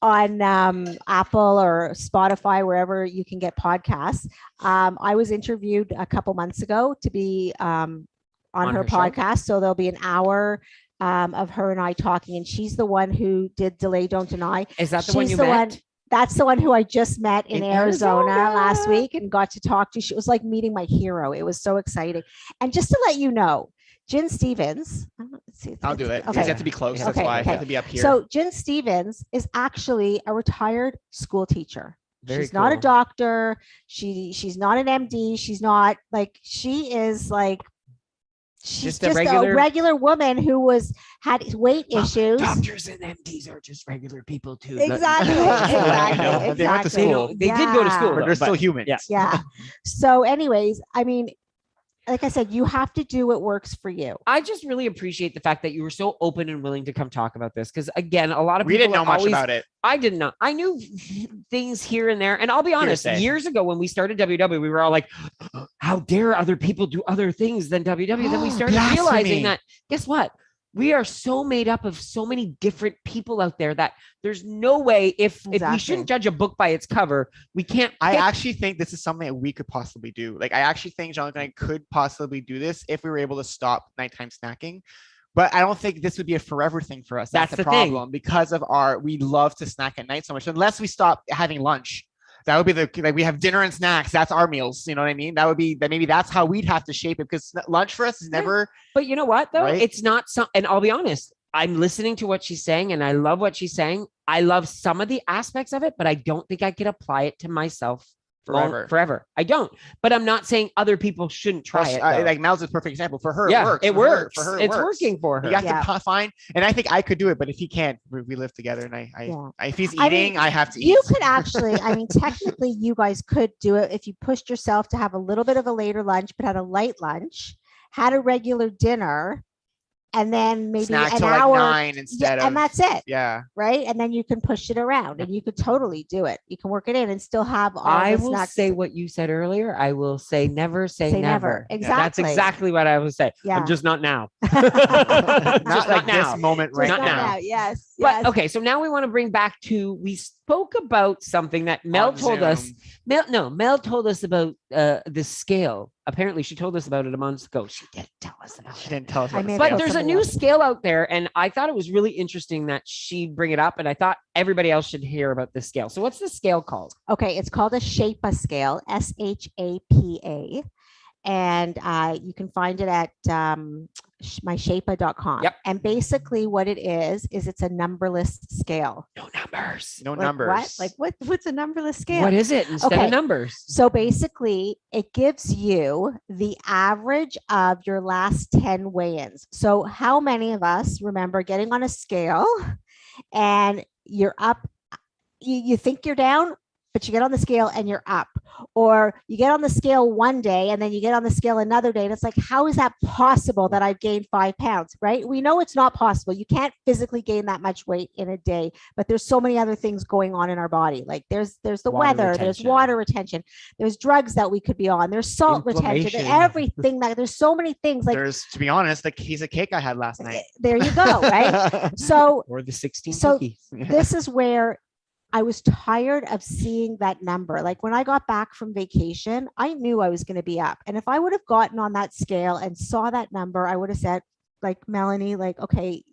Apple or Spotify, wherever you can get podcasts. I was interviewed a couple months ago to be on her podcast. So there'll be an hour of her and I talking, and she's the one who did Delay Don't Deny. Is that the one you met? That's the one who I just met in Arizona last week and got to talk to. She was like meeting my hero. It was so exciting. And just to let you know, Jen Stevens. Let's see, I'll do it. Okay. You have to be close. That's Okay, why okay. I have to be up here. So Jen Stevens is actually a retired school teacher. Very she's not a cool. doctor. She's not an MD. She's not like, she is like, she's just a regular woman who had weight issues. Doctors and MDs are just regular people too. Exactly. They went to school. They did go to school, but they're still human. Yeah. Yeah. So anyways, I mean, like I said, you have to do what works for you. I just really appreciate the fact that you were so open and willing to come talk about this. Because again, a lot of We people didn't know much about it. I did not. I knew things here and there. And I'll be honest, years ago when we started WW, we were all like, how dare other people do other things than WW? Then we started realizing that, guess what? We are so made up of so many different people out there that there's no way if we shouldn't judge a book by its cover, we can't. I actually think this is something that we could possibly do. Like, I actually think Jean-Luc and I could possibly do this if we were able to stop nighttime snacking. But I don't think this would be a forever thing for us. That's the problem because of we love to snack at night so much, unless we stop having lunch. That would be we have dinner and snacks. That's our meals. You know what I mean? That would be that. Maybe that's how we'd have to shape it, because lunch for us is never. But you know what though? Right? It's not some, and I'll be honest, I'm listening to what she's saying and I love what she's saying. I love some of the aspects of it, but I don't think I could apply it to myself forever. I don't, but I'm not saying other people shouldn't try it. Like Mel's a perfect example. For her, it works. For her, it's working for her. You have to find, and I think I could do it, but if he can't, we live together, and if he's eating, I have to eat. You could actually, I mean, technically, you guys could do it if you pushed yourself to have a little bit of a later lunch, but had a light lunch, had a regular dinner, and then maybe snack an till hour, like 9 instead of, and that's it. Yeah. Right. And then you can push it around, and you could totally do it. You can work it in and still have all I the will snacks. say what you said earlier. I will say never say never. Exactly. That's exactly what I will say. Yeah. I'm just not now. Not like now. this moment right Not now. now. Yes. But okay, so now we want to bring back to, we spoke about something that Mel told us. Mel told us about the scale. Apparently she told us about it a month ago. She didn't tell us about it. She didn't tell us. But there's a new scale out there, and I thought it was really interesting that she bring it up, and I thought everybody else should hear about this scale. So what's the scale called? Okay, it's called a SHAPA scale, SHAPA. And you can find it at myshapa.com. Yep. And basically what it is it's a numberless scale. No numbers. No Like numbers. what? What's a numberless scale? What is it instead of numbers? So basically it gives you the average of your last 10 weigh-ins. So how many of us remember getting on a scale and you're up, you think you're down, but you get on the scale and you're up, or you get on the scale one day and then you get on the scale another day. And it's like, how is that possible that I've gained 5 pounds, right? We know it's not possible. You can't physically gain that much weight in a day, but there's so many other things going on in our body. Like there's the weather, there's water retention, there's drugs that we could be on, there's salt retention, everything there's so many things. Like there's, to be honest, the piece of cake I had last night. There you go. Right. So, or the 16 cookies. This is where I was tired of seeing that number. Like when I got back from vacation, I knew I was going to be up. And if I would have gotten on that scale and saw that number, I would have said, like, Melanie, like, okay,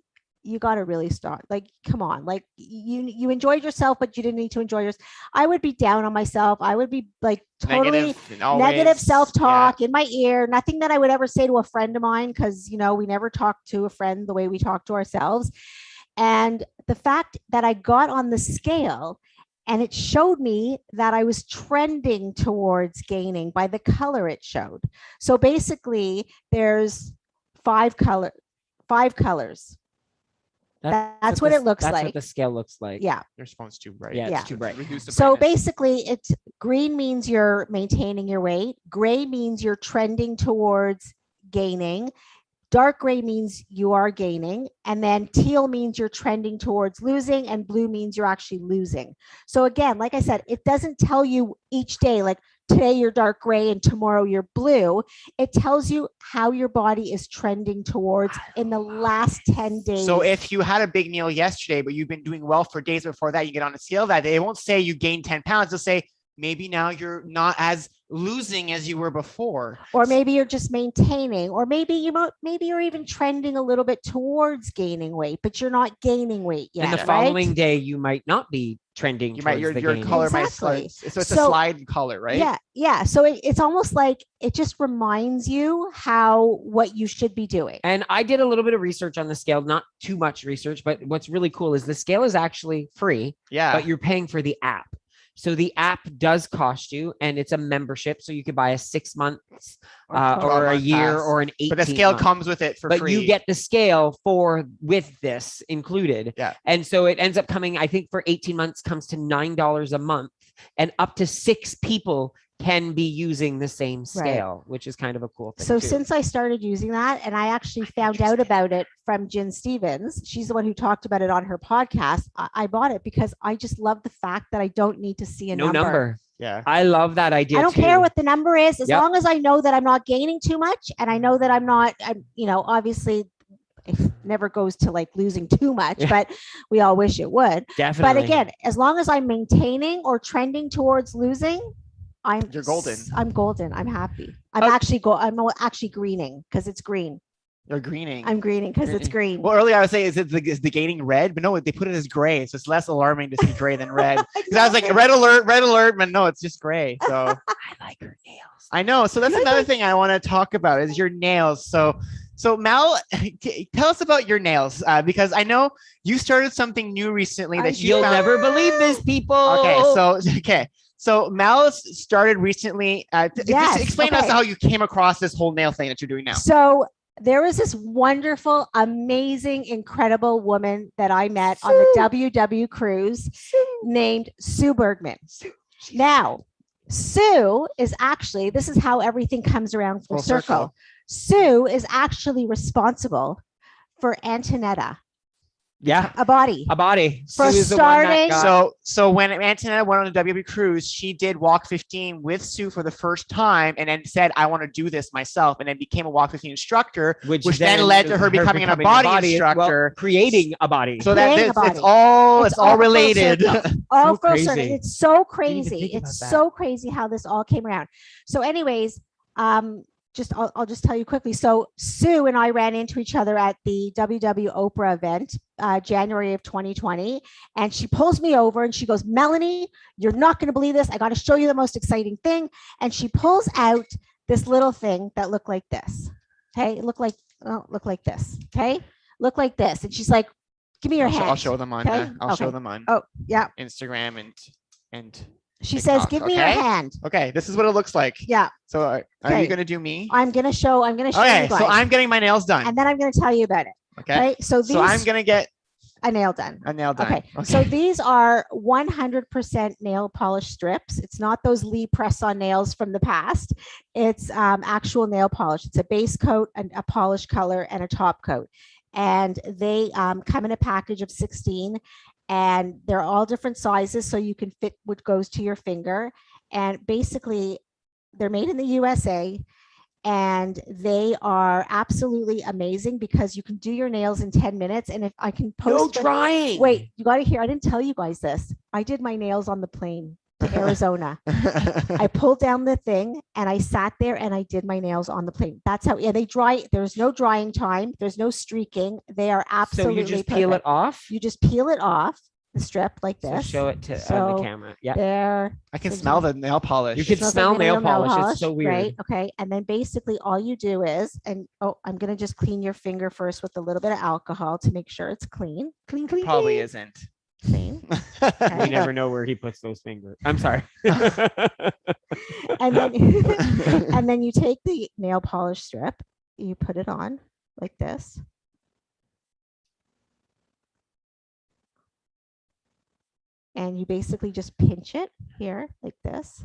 you got to really stop. Like, come on, like you enjoyed yourself, but you didn't need to enjoy yourself. I would be down on myself. I would be like totally negative self-talk in my ear. Nothing that I would ever say to a friend of mine, because, we never talk to a friend the way we talk to ourselves. And the fact that I got on the scale and it showed me that I was trending towards gaining by the color it showed. So basically there's five colors. That's what it looks that's like. what the scale looks like. Yeah. Your phone's too bright. Yeah, Yeah. it's too bright. Reduce the So brightness. basically it's green means you're maintaining your weight. Gray means you're trending towards gaining. Dark gray means you are gaining, and then teal means you're trending towards losing, and blue means you're actually losing. So again, like I said, it doesn't tell you each day, like today you're dark gray and tomorrow you're blue. It tells you how your body is trending towards in the last 10 days. So if you had a big meal yesterday, but you've been doing well for days before that, you get on a scale that day, it won't say you gained 10 pounds. It'll say maybe now you're not as losing as you were before. Or maybe you're just maintaining, or maybe you're even trending a little bit towards gaining weight, but you're not gaining weight yet. And the following day, you might not be trending. You might your gaining. color Exactly. might slide. So it's a slide color, right? Yeah. So it's almost like it just reminds you what you should be doing. And I did a little bit of research on the scale, not too much research, but what's really cool is the scale is actually free, but you're paying for the app. So the app does cost you, and it's a membership. So you could buy a 6 months or a year or an 18 But the scale month. comes with it for But free. you get the scale with this included. Yeah. And so it ends up coming, I think for 18 months comes to $9 a month, and up to 6 people can be using the same scale, which is kind of a cool thing. So too. since I started using that, and I actually found out about it from Jen Stevens, she's the one who talked about it on her podcast. I bought it because I just love the fact that I don't need to see a number. Yeah. I love that idea. I don't care what the number is, as Yep. long as I know that I'm not gaining too much, and I know that I'm obviously it never goes to like losing too much, but we all wish it would. Definitely. But again, as long as I'm maintaining or trending towards losing, You're golden. I'm golden. I'm happy. I'm actually greening because it's green. You're greening. I'm greening because it's green. Well, earlier I was saying, is the gaining red? But no, they put it as gray. So it's less alarming to see gray than red. Because I was like, red alert. But no, it's just gray. So I like her nails. I know. So that's another thing I want to talk about is your nails. So Mel, tell us about your nails because I know you started something new recently that You'll never believe this, people. So Mel started recently. Just explain to us okay. how you came across this whole nail thing that you're doing now. So there was this wonderful, amazing, incredible woman that I met on the WW cruise named Sue Bergman. Now, Sue is actually, this is how everything comes around full circle. Sue is actually responsible for Antonetta. Yeah. A body. Sue For is the one that starting- got- So when Antonetta went on the WW cruise, she did Walk 15 with Sue for the first time, and then said, "I want to do this myself," and then became a Walk 15 instructor, which then led to her becoming a body instructor, creating a body. So it's all related. All So full crazy. circle. It's so Didn't even crazy. think It's about so crazy how this all came around. So, anyways, I'll just tell you quickly. So Sue and I ran into each other at the WW Oprah event, January of 2020. And she pulls me over and she goes, "Melanie, you're not going to believe this. I got to show you the most exciting thing." And she pulls out this little thing that looked like this. Okay. Look like this. Okay. Look like this. And she's like, "Give me your hand." I'll show them on. Okay? I'll show Okay. them on Oh, yeah. Instagram and. She TikTok, says, "Give me your okay? hand." Okay, this is what it looks like. Yeah. So are Okay. you gonna do me? I'm going to show Okay, you guys. so I'm getting my nails done. And then I'm going to tell you about it. Okay. Right. So I'm gonna get a nail done. a nail done. Okay. So these are 100% nail polish strips. It's not those Lee press-on nails from the past. It's actual nail polish. It's a base coat, a polish color, and a top coat. And they come in a package of 16, and they're all different sizes, so you can fit what goes to your finger. And basically, they're made in the USA. And they are absolutely amazing because you can do your nails in 10 minutes. And if I can post drying. Wait, you got to hear. I didn't tell you guys this. I did my nails on the plane to Arizona. I pulled down the thing and I sat there and I did my nails on the plane. That's how, they dry. There's no drying time. There's no streaking. They are absolutely So you just peel it perfect. off? You just peel it off. the strip like So this. show it to on So the camera. Yeah. there. I can So smell the nail polish. You can smells smell like nail vanilla polish. It's so weird. Right. Okay. And then basically all you do is, and I'm going to just clean your finger first with a little bit of alcohol to make sure it's clean. Clean, clean, Probably clean. isn't. Clean. You Okay. never know where he puts those fingers. I'm sorry. And then, and then you take the nail polish strip, you put it on like this. And you basically just pinch it here like this.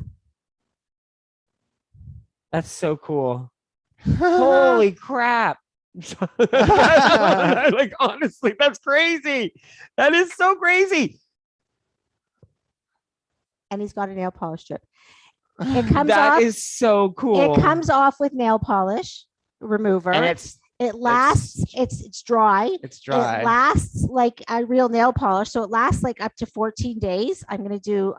That's so cool. Holy crap. Like, honestly, that's crazy. That is so crazy. And he's got a nail polish strip. It comes That off. is so cool. It comes off with nail polish remover. And it lasts. It's dry. it's dry. It lasts like a real nail polish, so it lasts like up to 14 days. I'm gonna do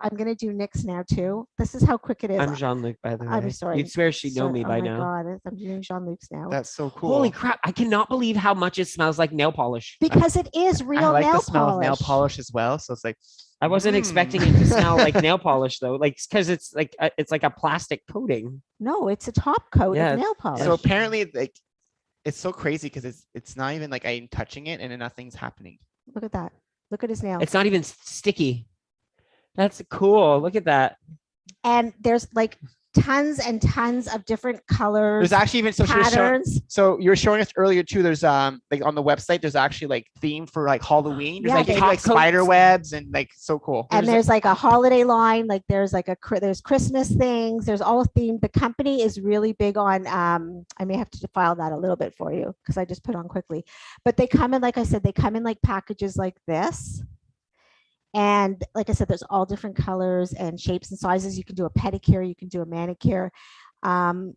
Nick's now too. This is how quick it is. I'm Jean-Luc, by the way. I'm sorry. You'd swear she'd know me by oh now. my God, I'm doing Jean-Luc's now. That's so cool. Holy crap. I cannot believe how much it smells like nail polish. Because it is I real like nail the smell polish. of nail polish as well. So it's like I wasn't expecting it to smell like nail polish though. Like, because it's like a plastic coating. No, it's a top coat Yeah, of nail polish. so apparently like it's so crazy because it's not even like I'm touching it and nothing's happening. Look at that. Look at his nails. It's not even sticky. That's cool. Look at that. And there's like tons and tons of different colors, There's actually even patterns. so you were showing us earlier too. There's like on the website, there's actually like theme for like Halloween. There's Yeah, like they- maybe, like top spider coats. webs and like so cool. And there's like a holiday line, like there's like there's Christmas things, there's all themed. The company is really big on, I may have to file that a little bit for you because I just put on quickly, but they come in, like I said, they come in like packages like this. And like I said, there's all different colors and shapes and sizes. You can do a pedicure, you can do a manicure.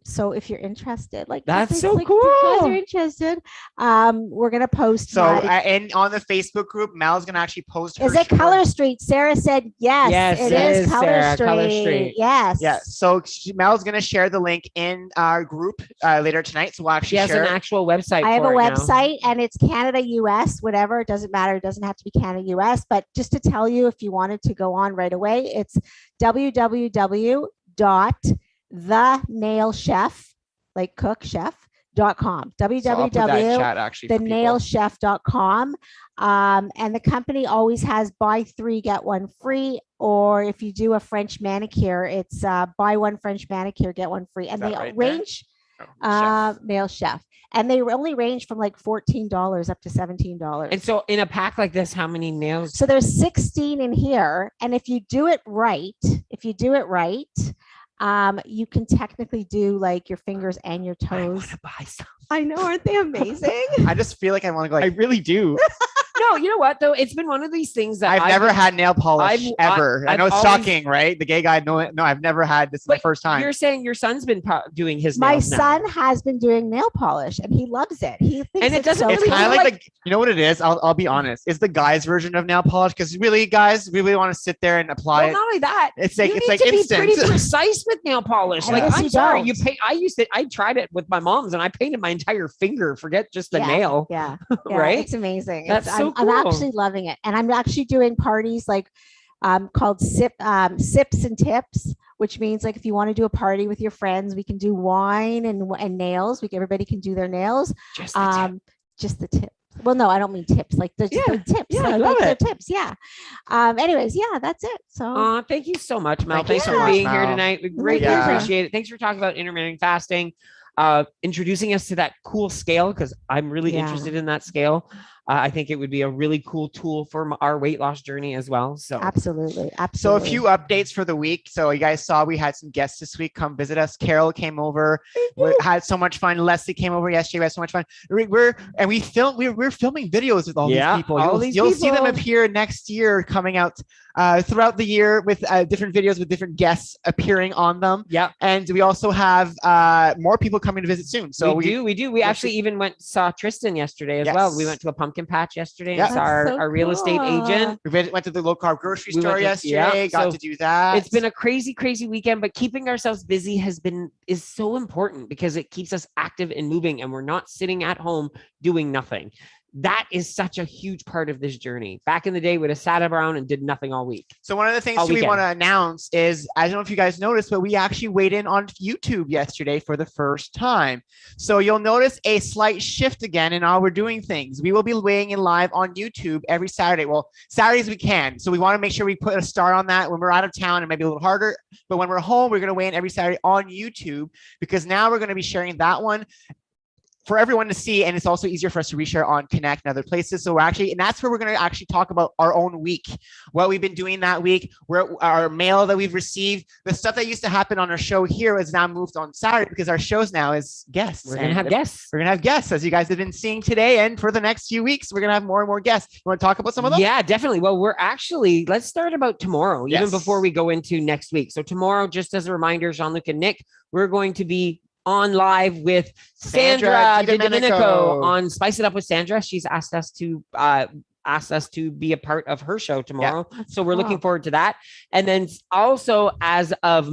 So if you're interested, like That's so like, if you guys cool. are interested, we're gonna post. So my- and on the Facebook group, Mal's gonna actually post. is her it Color Street? Sarah said yes. Yes, it it is is, Color Sarah, Street. Color Street. Yes. Yeah. So Mal's gonna share the link in our group later tonight. So we'll actually She has share an it. actual website. I have a for it now. website and it's Canada, US, whatever. It doesn't matter. It doesn't have to be Canada, US. But just to tell you, if you wanted to go on right away, it's www.thenailchef, like cook chef.com. So I'll put that in chat actually for people. thenailchef.com. And the company always has buy 3, get 1 free. Or if you do a French manicure, it's buy 1 French manicure, get 1 free. And that they right there? range Oh, chef. Nail Chef. And they only range from like $14 up to $17. And so in a pack like this, how many nails? So there's 16 in here. And if you do it right, you can technically do like your fingers and your I toes. want to buy some. I know, aren't they amazing? I just feel like I want to go. I Like, really do. No, you know what though? It's been one of these things that I've never had nail polish ever. I I've know it's always- shocking, right? The gay guy, no, I've never had this. Is the But first time. You're saying your son's been doing his My nails now. son has been doing nail polish and he loves it. He thinks And it it's doesn't so It's really kind of fun. like the, you know what it is? I'll be honest. It's the guys' version of nail polish because really, guys, we really want to sit there and apply Well, it. not only that, It's like you it's need like to instant. be pretty precise with nail polish. I Like, guess I'm you sorry, don't. I tried it with my mom's and I painted my entire finger. Forget just the Yeah, nail, Yeah. Yeah, right? It's amazing. That's so I'm cool. actually loving it. And I'm actually doing parties like called sips and tips, which means like if you want to do a party with your friends, we can do wine and nails. Everybody can do their nails. Just the tip. Just the tips. Well, no, I don't mean tips. Like the Yeah, tips. yeah, like, I love like it. their tips. Yeah. Anyways, yeah, that's it. So Thank you so much, Mel. Thank you Thanks so for much, being here Mel. tonight. We greatly pleasure. appreciate it. Thanks for talking about intermittent fasting, introducing us to that cool scale because I'm really Yeah. interested in that scale. I think it would be a really cool tool for our weight loss journey as well. So absolutely. So a Absolutely. few updates for the week. So you guys saw we had some guests this week come visit us. Carol came over. We had so much fun. Leslie came over yesterday. We had so much fun. We're filming videos with all Yeah, these people. all You'll, these you'll see them people. appear next year, coming out throughout the year with different videos with different guests appearing on them. yeah, And we also have more people coming to visit soon. So we do. We let's actually even saw Tristan yesterday as Yes. well. We went to a pumpkin patch yesterday Yeah. and saw That's so our real estate cool. agent. we went to the low carb grocery We store went to- yesterday. yeah, Got so to do that. It's been a crazy weekend, but keeping ourselves busy is so important because it keeps us active and moving and we're not sitting at home doing nothing. that is such a huge part of this journey. Back in the day, we'd have sat around and did nothing all week. So one of the things we want to announce is, I don't know if you guys noticed, but we actually weighed in on YouTube yesterday for the first time. So you'll notice a slight shift again in how we're doing things. We will be weighing in live on YouTube every Saturday. Well, Saturdays we can. So we want to make sure we put a start on that. When we're out of town, it might be a little harder. But when we're home, we're going to weigh in every Saturday on YouTube, because now we're going to be sharing that one for everyone to see, and it's also easier for us to reshare on Connect and other places. So we're actually, and that's where we're going to actually talk about our own week, what we've been doing that week, where our mail that we've received, the stuff that used to happen on our show here is now moved on Saturday, because our shows now is guests. We're going to have guests. We're going to have guests, as you guys have been seeing today, and for the next few weeks, we're going to have more and more guests. You want to talk about some of them? Yeah, definitely. Well, let's start about tomorrow, even before we go into next week. So tomorrow, just as a reminder, Jean-Luc and Nick, we're going to be on live with Sandra DiDomenico on Spice It Up with Sandra. She's asked us to be a part of her show tomorrow. Yeah. So we're looking forward to that. And then also as of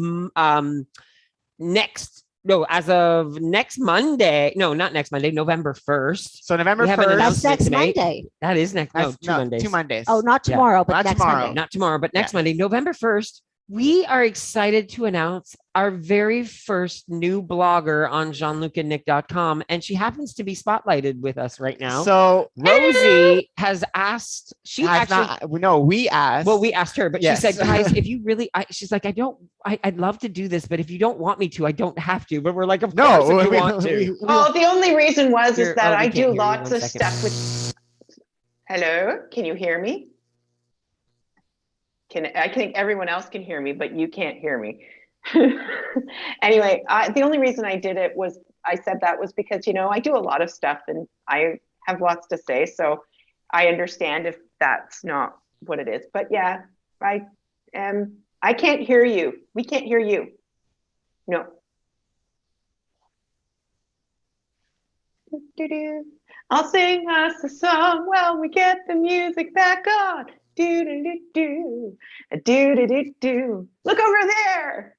next Monday, not next Monday, November 1st. So November 1st. That's next Monday. That is next. Mondays. 2 Mondays. Oh, not tomorrow, but next Monday. Not tomorrow, but next Monday, November 1st. We are excited to announce our very first new blogger on jeanlucandnick.com, and she happens to be spotlighted with us right now. So Rosie has asked. We asked. Well, we asked her, but she said, "Guys, if you really," she's like, I'd love to do this, but if you don't want me to, I don't have to." But we're like, "Of course, if you want to." Well, the only reason is that I do lots of stuff with. Hello, can you hear me? I think everyone else can hear me, but you can't hear me. Anyway, the only reason I did it was, I said that was because, I do a lot of stuff and I have lots to say. So I understand if that's not what it is. But yeah, I can't hear you. We can't hear you. No. I'll sing us a song while we get the music back on. Do do do do do do do do. Look over there.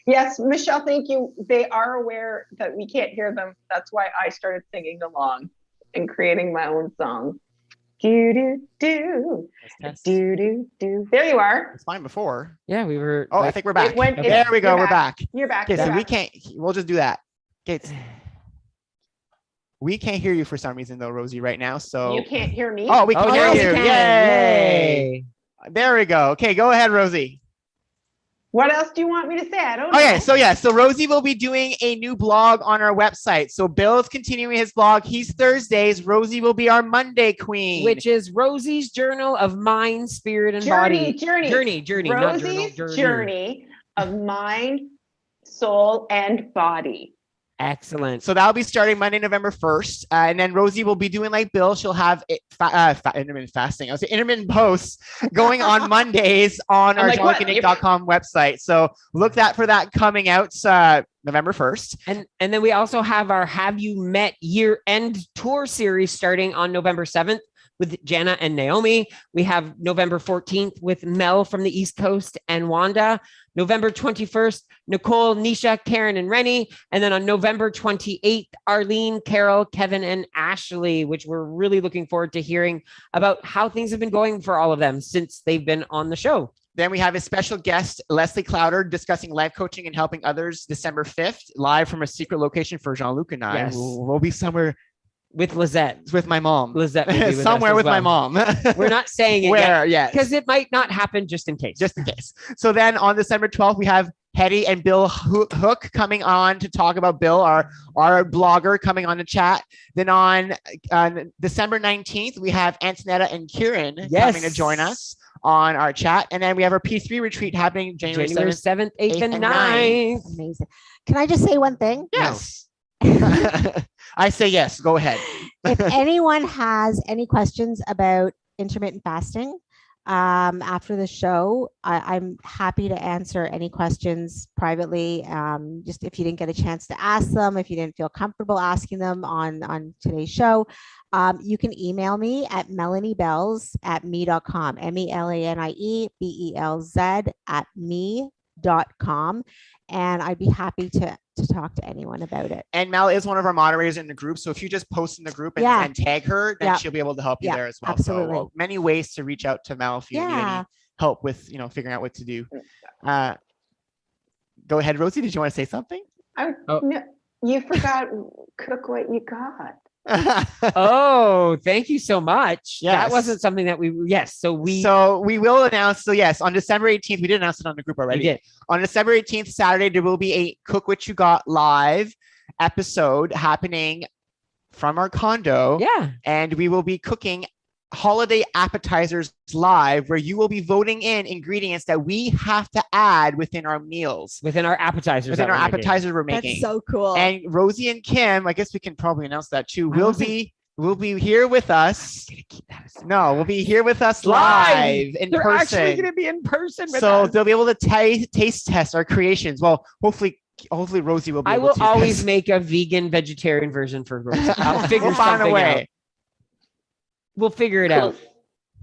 Yes, Michelle, thank you. They are aware that we can't hear them. That's why I started singing along and creating my own song. Do do do do do do. There you are. It's fine before. Yeah, we were. Oh, I think we're back. There we go. We're back. You're back. Okay, so we can't. We'll just do that. Okay. We can't hear you for some reason, though, Rosie, right now. So you can't hear me. Oh, we can hear you. Yay! There we go. Okay, go ahead, Rosie. What else do you want me to say? I don't know. So Rosie will be doing a new blog on our website. So Bill's continuing his blog. He's Thursdays. Rosie will be our Monday queen, which is Rosie's Journal of Mind, Spirit, and Body. Journey. Rosie's journey of mind, soul, and body. Excellent. So that'll be starting Monday, November 1st. And then Rosie will be doing like Bill. She'll have intermittent fasting. I was saying intermittent posts going on Mondays on our jeanlucandnick.com website. So look for that coming out November 1st. And then we also have our Have You Met year-end tour series starting on November 7th. With Jana and Naomi. We have November 14th with Mel from the East Coast and Wanda. November 21st, Nicole, Nisha, Karen, and Rennie. And then on November 28th, Arlene, Carol, Kevin, and Ashley, which we're really looking forward to hearing about how things have been going for all of them since they've been on the show. Then we have a special guest, Leslie Clowder, discussing life coaching and helping others December 5th, live from a secret location for Jean-Luc and I. Yes. We'll be somewhere with Lizette. With my mom. Lizette will be with somewhere with my mom. We're not saying it where yet. Because it might not happen just in case. So then on December 12th, we have Hetty and Bill Hook coming on to talk about Bill, our blogger, coming on to chat. Then on December 19th, we have Antonetta and Kieran coming to join us on our chat. And then we have our P3 retreat happening January 7th, 8th, and 9th. Amazing. Can I just say one thing? Yes. I say yes. Go ahead. If anyone has any questions about intermittent fasting after the show, I'm happy to answer any questions privately. Just if you didn't get a chance to ask them, if you didn't feel comfortable asking them on today's show, you can email me at melaniebelz@me.com, MELANIEBELZ @me.com. And I'd be happy to to talk to anyone about it. And Mel is one of our moderators in the group. So if you just post in the group and, Yeah. and tag her, then Yeah. she'll be able to help you Yeah, there as well. absolutely. So many ways to reach out to Mel if you need Yeah. any help with, figuring out what to do. Go ahead, Rosie. Did you want to say something? No, you forgot cook what you got. Oh, thank you so much. Yes. That wasn't something that so we will announce. So yes, on December 18th, we did announce it on the group already. we did. On December 18th, Saturday, there will be a Cook What You Got live episode happening from our condo. Yeah. And we will be cooking holiday appetizers live, where you will be voting in ingredients that we have to add within our meals, Within our appetizers. within our appetizers we're making. That's so cool. And Rosie and Kim, I guess we can probably announce that too, I will wasn't- be here with us. No, we'll be here with us live in They're person. actually going to be in person with So us. they'll be able to taste test our creations. Well, hopefully Rosie will be I able will to. always make a vegan vegetarian version for Rosie. I'll figure We'll find a something way. out. We'll figure it out.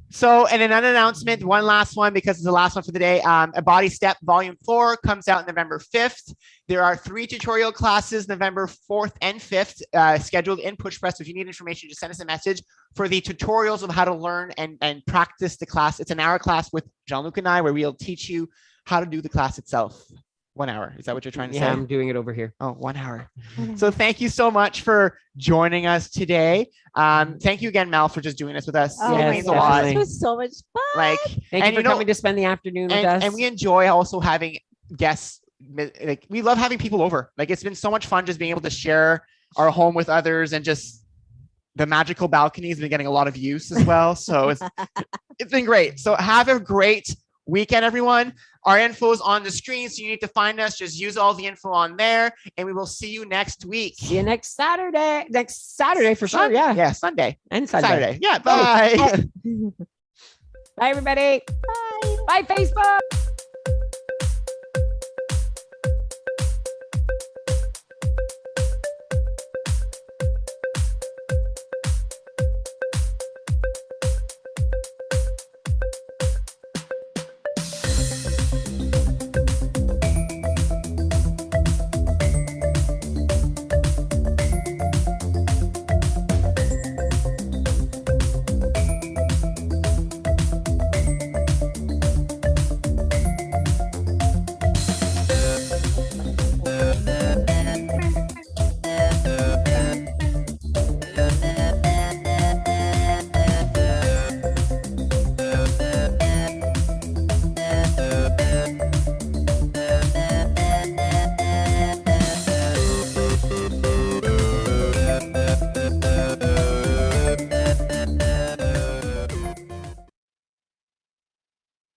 So, and another announcement, one last one, because it's the last one for the day. A Body Step Volume 4 comes out November 5th. There are 3 tutorial classes, November 4th and 5th, scheduled in Push Press. So if you need information, just send us a message for the tutorials of how to learn and practice the class. It's an hour class with Jean-Luc and I, where we'll teach you how to do the class itself. 1 hour. Is that what you're trying to Yeah, say? I'm doing it over here. Oh, 1 hour. So thank you so much for joining us today. Thank you again, Mel, for just doing this with us. Oh It Yes, my means a gosh, lot. this was so much fun. Like, Thank and you for coming to spend the afternoon with us. and we enjoy also having guests. Like, we love having people over. Like, it's been so much fun just being able to share our home with others, and just the magical balcony has been getting a lot of use as well. So it's been great. So have a great weekend, everyone. Our info is on the screen, so you need to find us. Just use all the info on there, and we will see you next week. See you next Saturday. Next Saturday for sure. Yeah. Yeah, Sunday. And Sunday. Saturday. Yeah, bye. Bye, everybody. Bye, Facebook.